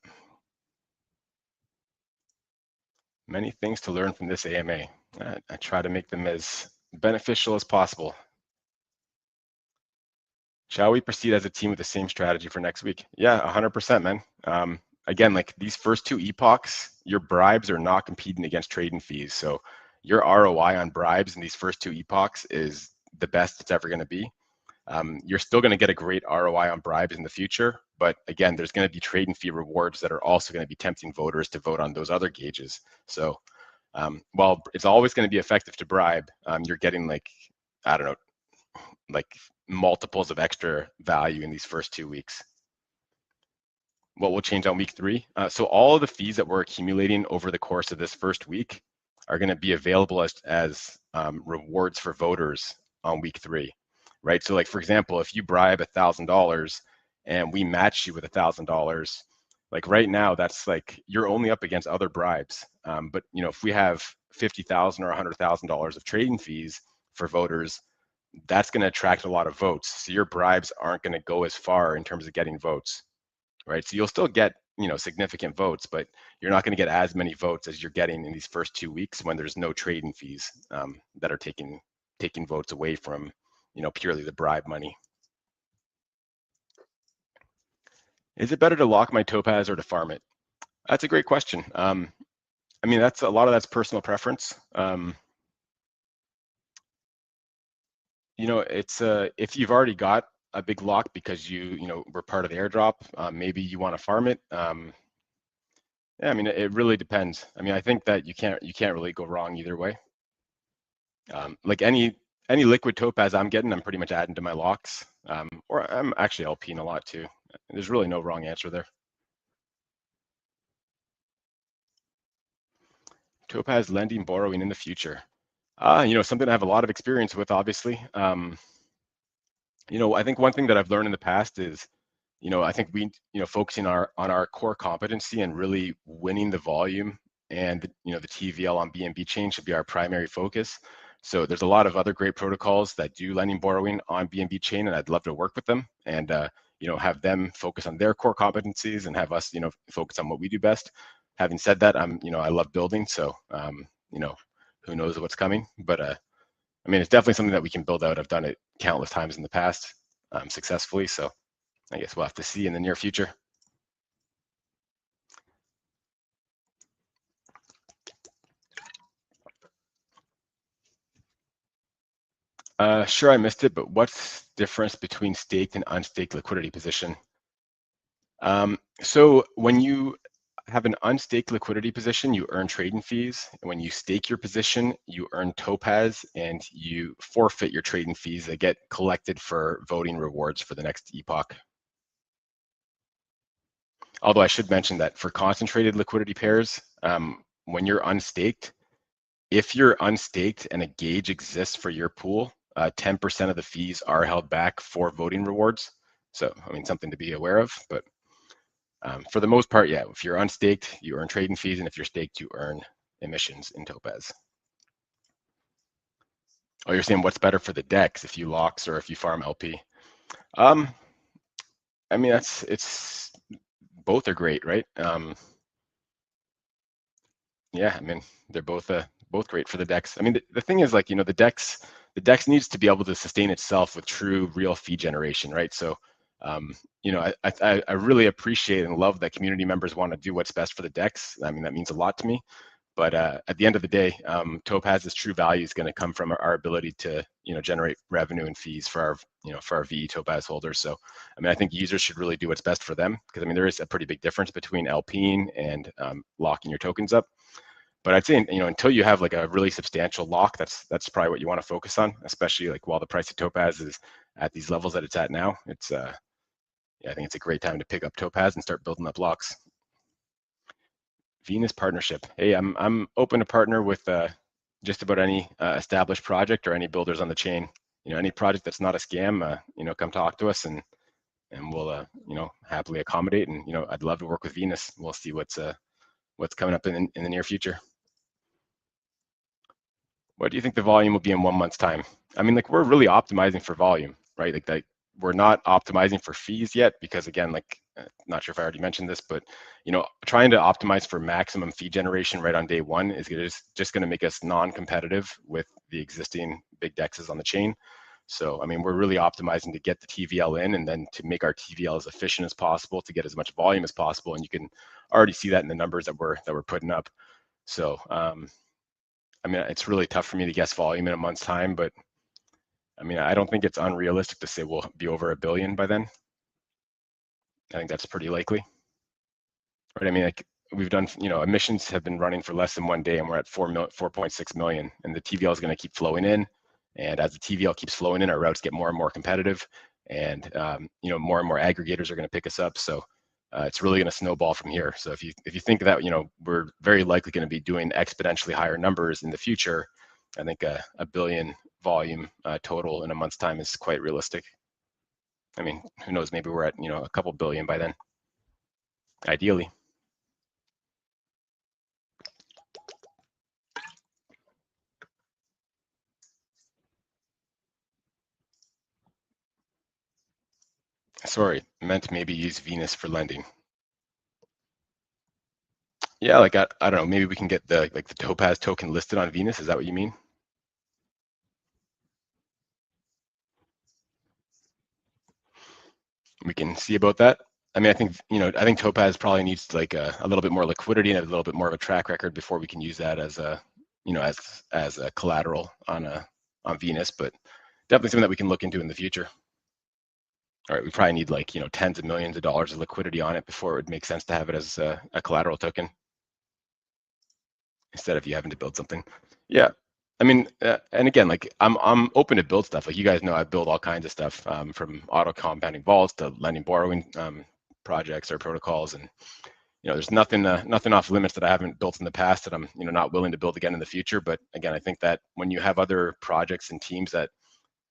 Many things to learn from this AMA. I try to make them as beneficial as possible. Shall we proceed as a team with the same strategy for next week? Yeah, 100%, man. Again, like these first two epochs, your bribes are not competing against trading fees. So your ROI on bribes in these first two epochs is the best it's ever going to be. You're still going to get a great ROI on bribes in the future, but again, there's going to be trading fee rewards that are also going to be tempting voters to vote on those other gauges. So while it's always going to be effective to bribe, you're getting like, I don't know, like multiples of extra value in these first 2 weeks. What will change on week 3? So all of the fees that we're accumulating over the course of this first week are going to be available as rewards for voters on week 3. Right? So like, for example, if you bribe $1,000 and we match you with $1,000, like right now, that's like, you're only up against other bribes. But if we have $50,000 or $100,000 of trading fees for voters, that's going to attract a lot of votes. So your bribes aren't going to go as far in terms of getting votes, right? So you'll still get, significant votes, but you're not going to get as many votes as you're getting in these first 2 weeks when there's no trading fees that are taking votes away from, purely the bribe money. Is it better to lock my Topaz or to farm it? That's a great question. I mean, that's a lot of that's personal preference. It's if you've already got a big lock because you know were part of the airdrop. Maybe you want to farm it. Yeah, I mean, it really depends. I mean, I think that you can't really go wrong either way. Like any liquid topaz I'm getting, I'm pretty much adding to my locks. Or I'm actually LPing a lot too. There's really no wrong answer there. Topaz lending, borrowing in the future. You know, something I have a lot of experience with, obviously. You know, I think one thing that I've learned in the past is, you know, I think we, you know, focusing on our core competency and really winning the volume and, you know, the TVL on BNB Chain should be our primary focus. So there's a lot of other great protocols that do lending borrowing on BNB Chain, and I'd love to work with them and, you know, have them focus on their core competencies and have us, you know, focus on what we do best. Having said that, you know, I love building, so, you know, who knows what's coming, but I mean, it's definitely something that we can build out. I've done it countless times in the past successfully, so I guess we'll have to see in the near future. Sure, I missed it, but what's the difference between staked and unstaked liquidity position? So when you have an unstaked liquidity position, you earn trading fees. When you stake your position, you earn topaz and you forfeit your trading fees that get collected for voting rewards for the next epoch. Although I should mention that for concentrated liquidity pairs, when you're unstaked, if you're unstaked and a gauge exists for your pool, 10% of the fees are held back for voting rewards. So, I mean, something to be aware of, but for the most part, yeah, if you're unstaked, you earn trading fees, and if you're staked, you earn emissions in Topaz. Oh, you're saying what's better for the DEX if you locks or if you farm LP? Um, I mean, it's both are great, right? Yeah, I mean, they're both great for the DEX. I mean, the thing is, like, you know, the DEX needs to be able to sustain itself with true real fee generation, right? So, you know, I really appreciate and love that community members want to do what's best for the DEX. I mean, that means a lot to me. But at the end of the day, Topaz's true value is going to come from our ability to, you know, generate revenue and fees for our, you know, for our VE Topaz holders. So, I mean, I think users should really do what's best for them because, I mean, there is a pretty big difference between LPing and locking your tokens up. But I'd say, you know, until you have like a really substantial lock, that's probably what you want to focus on, especially like while the price of Topaz is at these levels that it's at now. It's yeah, I think it's a great time to pick up Topaz and start building up locks. Venus partnership. Hey, I'm open to partner with just about any established project or any builders on the chain. You know, any project that's not a scam, you know, come talk to us and we'll you know, happily accommodate. And you know, I'd love to work with Venus. We'll see what's coming up in the near future. What do you think the volume will be in 1 month's time? I mean, like, we're really optimizing for volume, right? Like we're not optimizing for fees yet because, again, like, not sure if I already mentioned this, but you know, trying to optimize for maximum fee generation right on day one is just going to make us non-competitive with the existing big dexes on the chain. So, I mean, we're really optimizing to get the TVL in and then to make our TVL as efficient as possible to get as much volume as possible. And you can already see that in the numbers that we're putting up. So, I mean, it's really tough for me to guess volume in a month's time, but I mean, I don't think it's unrealistic to say we'll be over 1 billion by then. I think that's pretty likely. Right? I mean, like, we've done, you know, emissions have been running for less than 1 day and we're at 4.6 million, and the TVL is going to keep flowing in. And as the TVL keeps flowing in, our routes get more and more competitive, and you know, more and more aggregators are going to pick us up. So it's really going to snowball from here. So if you think that, you know, we're very likely going to be doing exponentially higher numbers in the future, I think a billion volume total in a month's time is quite realistic. I mean, who knows? Maybe we're at, you know, a couple billion by then, ideally. Sorry, meant maybe use Venus for lending. Yeah, like I don't know, maybe we can get the Topaz token listed on Venus. Is that what you mean? We can see about that. I mean, I think, you know, I think Topaz probably needs like a little bit more liquidity and a little bit more of a track record before we can use that as a, you know, as a collateral on Venus, but definitely something that we can look into in the future. all right, we probably need like, you know, tens of millions of dollars of liquidity on it before it would make sense to have it as a collateral token instead of you having to build something. Yeah. I mean, and again, like I'm open to build stuff. Like you guys know, I build all kinds of stuff, from auto compounding vaults to lending, borrowing projects or protocols, and you know, there's nothing off limits that I haven't built in the past that I'm, you know, not willing to build again in the future. But again, I think that when you have other projects and teams that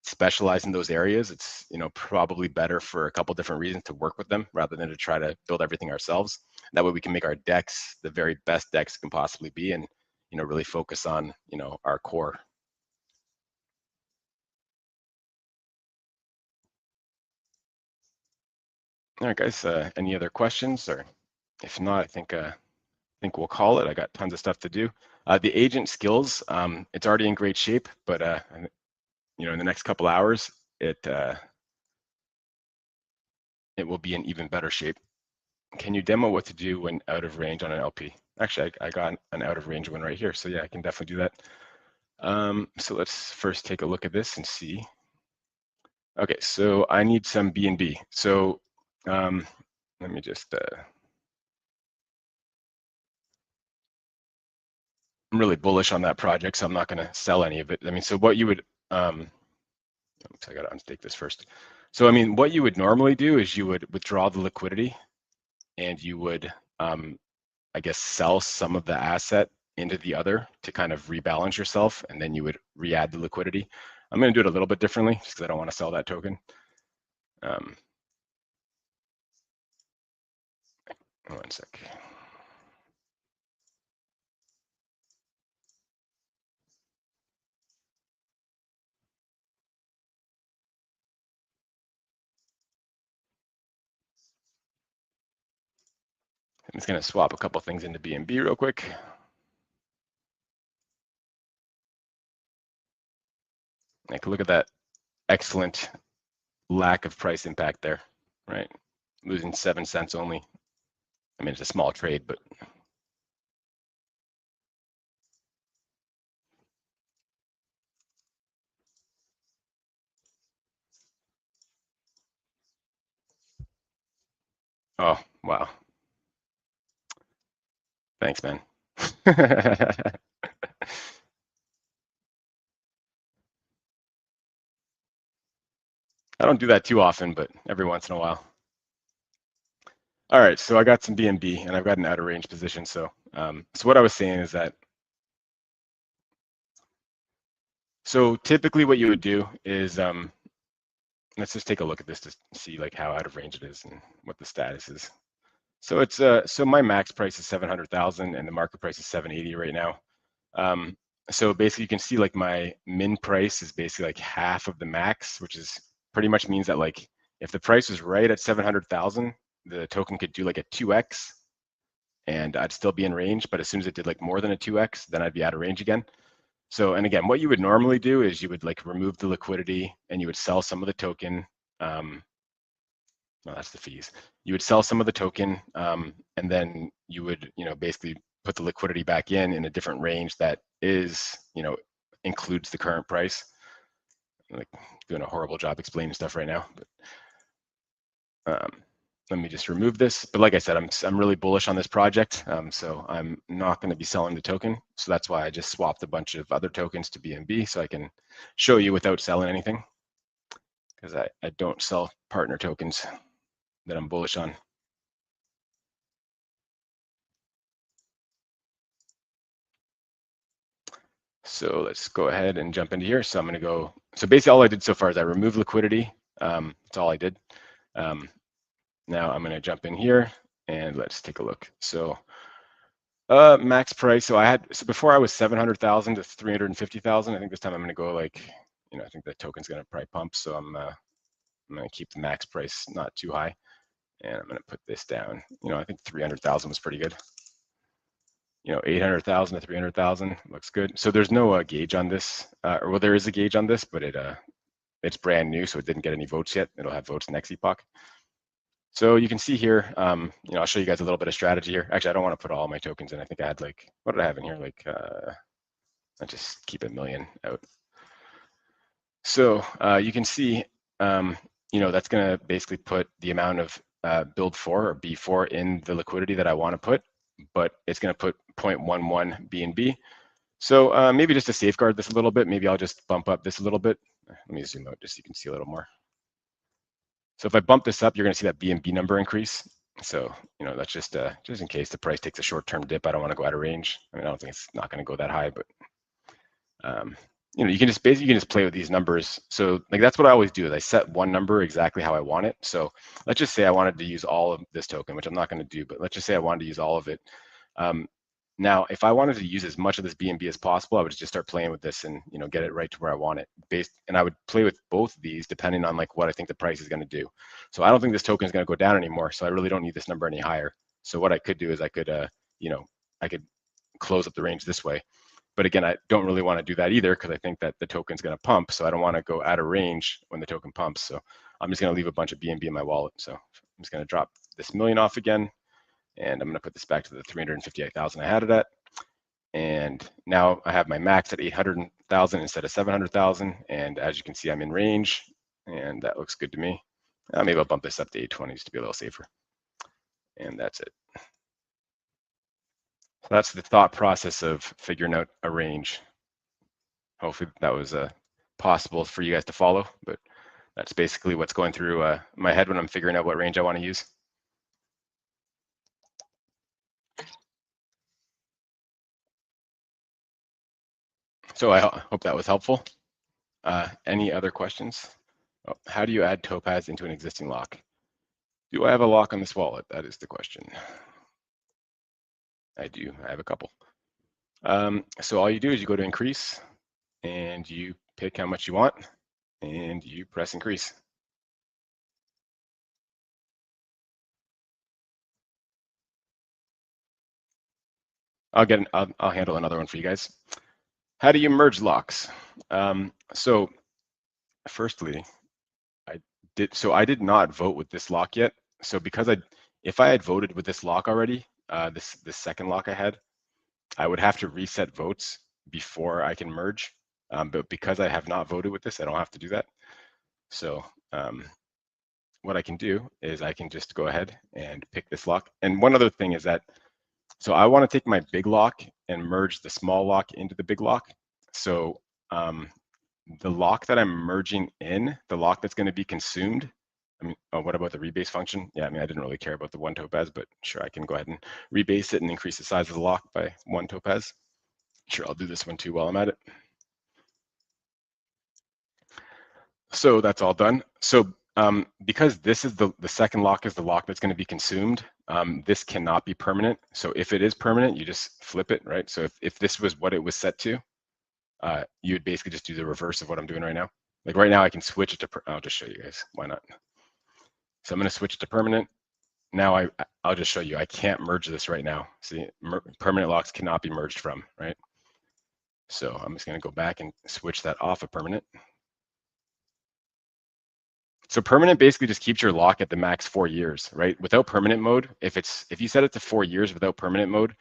specialize in those areas, it's, you know, probably better for a couple different reasons to work with them rather than to try to build everything ourselves. That way we can make our decks the very best decks can possibly be, and, you know, really focus on, you know, our core. All right, guys, any other questions? Or if not, I think we'll call it. I got tons of stuff to do. The agent skills, it's already in great shape, but you know, in the next couple hours, it will be in even better shape. Can you demo what to do when out of range on an LP? Actually, I got an out of range one right here. So yeah, I can definitely do that. So let's first take a look at this and see. Okay, so I need some BNB. So let me just, I'm really bullish on that project, so I'm not gonna sell any of it. I mean, so what you would, oops, I gotta unstake this first. So I mean, what you would normally do is you would withdraw the liquidity and you would, I guess, sell some of the asset into the other to kind of rebalance yourself, and then you would re-add the liquidity. I'm going to do it a little bit differently just because I don't want to sell that token. One sec. I'm just going to swap a couple things into BNB real quick. Like, look at that excellent lack of price impact there, right? Losing 7 cents only. I mean, it's a small trade, but oh, wow. Thanks, man. I don't do that too often, but every once in a while. All right, so I got some BNB and I've got an out of range position. So, so what I was saying is that, so typically what you would do is, let's just take a look at this to see like how out of range it is and what the status is. So it's, so my max price is 700,000 and the market price is 780 right now. So basically you can see like my min price is basically like half of the max, which is pretty much means that like if the price was right at 700,000, the token could do like a 2x and I'd still be in range. But as soon as it did like more than a 2x, then I'd be out of range again. So, and again, what you would normally do is you would like remove the liquidity and you would sell some of the token. No, that's the fees. You would sell some of the token, and then you would, you know, basically put the liquidity back in a different range that is, you know, includes the current price. I'm like doing a horrible job explaining stuff right now, but let me just remove this. But like I said, I'm really bullish on this project, so I'm not going to be selling the token. So that's why I just swapped a bunch of other tokens to BNB so I can show you without selling anything, because I don't sell partner tokens that I'm bullish on. So let's go ahead and jump into here. So I'm going to go, so basically all I did so far is I removed liquidity. That's all I did. Now I'm going to jump in here and let's take a look. So max price. So before I was 700,000 to 350,000. I think this time I'm going to go like, you know, I think the token's going to probably pump. So I'm going to keep the max price not too high. And I'm going to put this down. You know, I think 300,000 was pretty good. You know, 800,000 to 300,000 looks good. So there's no gauge on this, or well, there is a gauge on this, but it's brand new, so it didn't get any votes yet. It'll have votes next epoch. So you can see here, you know, I'll show you guys a little bit of strategy here. Actually, I don't want to put all my tokens in. I think I had like, what did I have in here? Like, I'll just keep 1 million out. So you can see that's going to basically put the amount of build 4 or B4 in the liquidity that I want to put, but it's going to put 0.11 BNB. So maybe just to safeguard this a little bit, maybe I'll just bump up this a little bit. Let me zoom out just so you can see a little more. So if I bump this up, you're going to see that BNB number increase. So, that's just in case the price takes a short-term dip. I don't want to go out of range. I mean, I don't think it's not going to go that high, but you can just basically play with these numbers. So like that's what I always do is I set one number exactly how I want it. So let's just say I wanted to use all of this token, which I'm not going to do, but let's just say I wanted to use all of it. Now, if I wanted to use as much of this BNB as possible, I would just start playing with this and get it right to where I want it. And I would play with both of these depending on like what I think the price is going to do. So I don't think this token is going to go down anymore. So I really don't need this number any higher. So what I could do is I could I could close up the range this way. But again, I don't really want to do that either because I think that the token's going to pump. So I don't want to go out of range when the token pumps. So I'm just going to leave a bunch of BNB in my wallet. So I'm just going to drop this million off again. And I'm going to put this back to the 358,000 I had it at. And now I have my max at 800,000 instead of 700,000. And as you can see, I'm in range and that looks good to me. Maybe I'll bump this up to 820 just to be a little safer. And that's it. So that's the thought process of figuring out a range. Hopefully that was possible for you guys to follow, but that's basically what's going through my head when I'm figuring out what range I want to use. So I hope that was helpful. Any other questions? Oh, how do you add Topaz into an existing lock? Do I have a lock on this wallet? That is the question. I do. I have a couple. So all you do is you go to increase and you pick how much you want and you press increase. I'll handle another one for you guys. How do you merge locks? So firstly, I did not vote with this lock yet. So because if I had voted with this lock already, this second lock I had, I would have to reset votes before I can merge. But because I have not voted with this, I don't have to do that. So what I can do is I can just go ahead and pick this lock. And one other thing is that, so I want to take my big lock and merge the small lock into the big lock. So the lock that I'm merging in, the lock that's going to be consumed, what about the rebase function? Yeah, I didn't really care about the 1 Topaz, but sure, I can go ahead and rebase it and increase the size of the lock by 1 Topaz. Sure, I'll do this one too while I'm at it. So that's all done. So because this is the second lock is the lock that's going to be consumed, this cannot be permanent. So if it is permanent, you just flip it, right? So if this was what it was set to, you would basically just do the reverse of what I'm doing right now. Like right now I can switch it to, I'll just show you guys, why not? So I'm going to switch it to permanent. Now I'll just show you, I can't merge this right now. See, permanent locks cannot be merged from, right? So I'm just going to go back and switch that off of permanent. So permanent basically just keeps your lock at the max 4 years, right? Without permanent mode, if you set it to 4 years without permanent mode,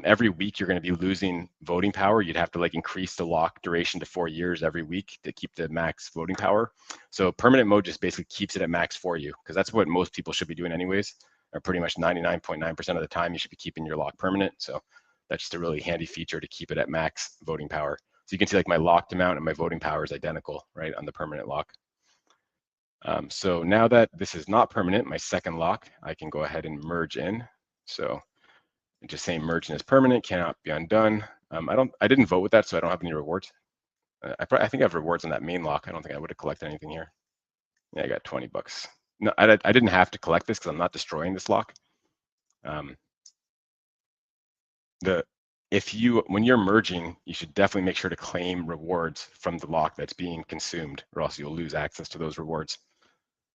every week you're going to be losing voting power. You'd have to like increase the lock duration to 4 years every week to keep the max voting power. So permanent mode just basically keeps it at max for you, because that's what most people should be doing anyways. Or pretty much 99.9% of the time you should be keeping your lock permanent. So that's just a really handy feature to keep it at max voting power. So you can see like my locked amount and my voting power is identical, right, on the permanent lock. So now that this is not permanent, my second lock, I can go ahead and merge in. So just saying merge in is permanent, cannot be undone. I didn't vote with that, so I don't have any rewards. I think I have rewards on that main lock. I don't think I would have collected anything here. Yeah, I got 20 bucks. No, I didn't have to collect this because I'm not destroying this lock. When you're merging, you should definitely make sure to claim rewards from the lock that's being consumed, or else you'll lose access to those rewards.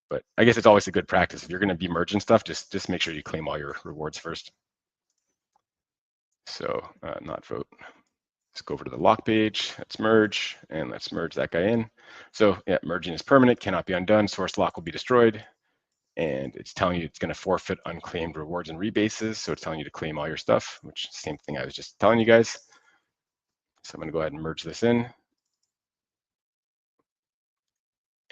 But I guess it's always a good practice. If you're going to be merging stuff, just make sure you claim all your rewards first. So not vote. Let's go over to the lock page. Let's merge, and let's merge that guy in. So yeah, merging is permanent, cannot be undone. Source lock will be destroyed. And it's telling you it's going to forfeit unclaimed rewards and rebases. So it's telling you to claim all your stuff, which is the same thing I was just telling you guys. So I'm going to go ahead and merge this in.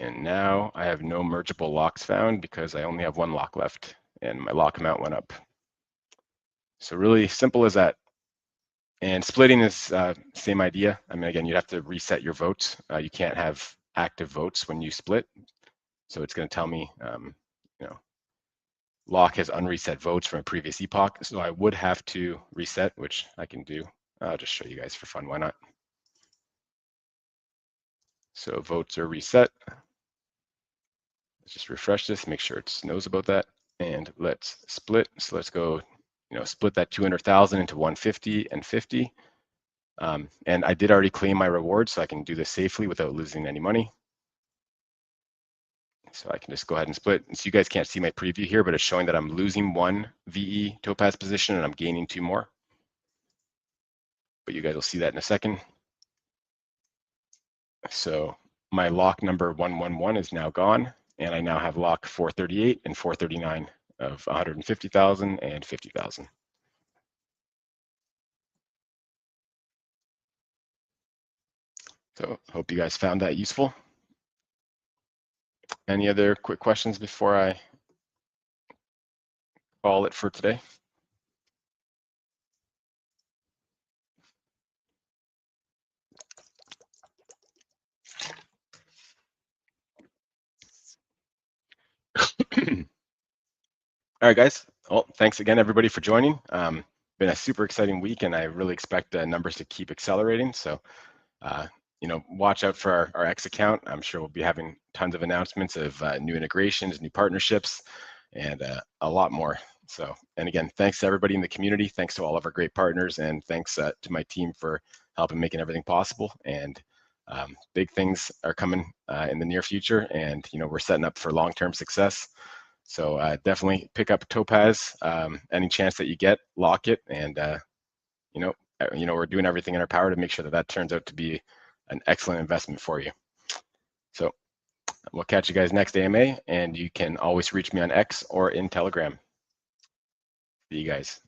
And now I have no mergeable locks found because I only have one lock left and my lock amount went up. So really simple as that. And splitting is same idea. I mean, again, you'd have to reset your votes. You can't have active votes when you split. So it's going to tell me, you know, lock has unreset votes from a previous epoch. So I would have to reset, which I can do. I'll just show you guys for fun. Why not? So votes are reset. Let's just refresh this, make sure it knows about that. And let's split. So let's go, you know, split that 200,000 into 150 and 50. And I did already claim my reward, so I can do this safely without losing any money. So I can just go ahead and split. So you guys can't see my preview here, but it's showing that I'm losing one VE Topaz position and I'm gaining two more. But you guys will see that in a second. So my lock number 111 is now gone, and I now have lock 438 and 439 of 150,000 and 50,000. So hope you guys found that useful. Any other quick questions before I call it for today? All right, guys. Well, thanks again, everybody, for joining. Been a super exciting week, and I really expect the numbers to keep accelerating. So, you know, watch out for our X account. I'm sure we'll be having tons of announcements of new integrations, new partnerships, and a lot more. So, and again, thanks to everybody in the community. Thanks to all of our great partners, and thanks to my team for helping making everything possible. And big things are coming in the near future, and you know, we're setting up for long-term success. So definitely pick up Topaz. Any chance that you get, lock it, and you know, we're doing everything in our power to make sure that that turns out to be an excellent investment for you. So we'll catch you guys next AMA, and you can always reach me on X or in Telegram. See you guys.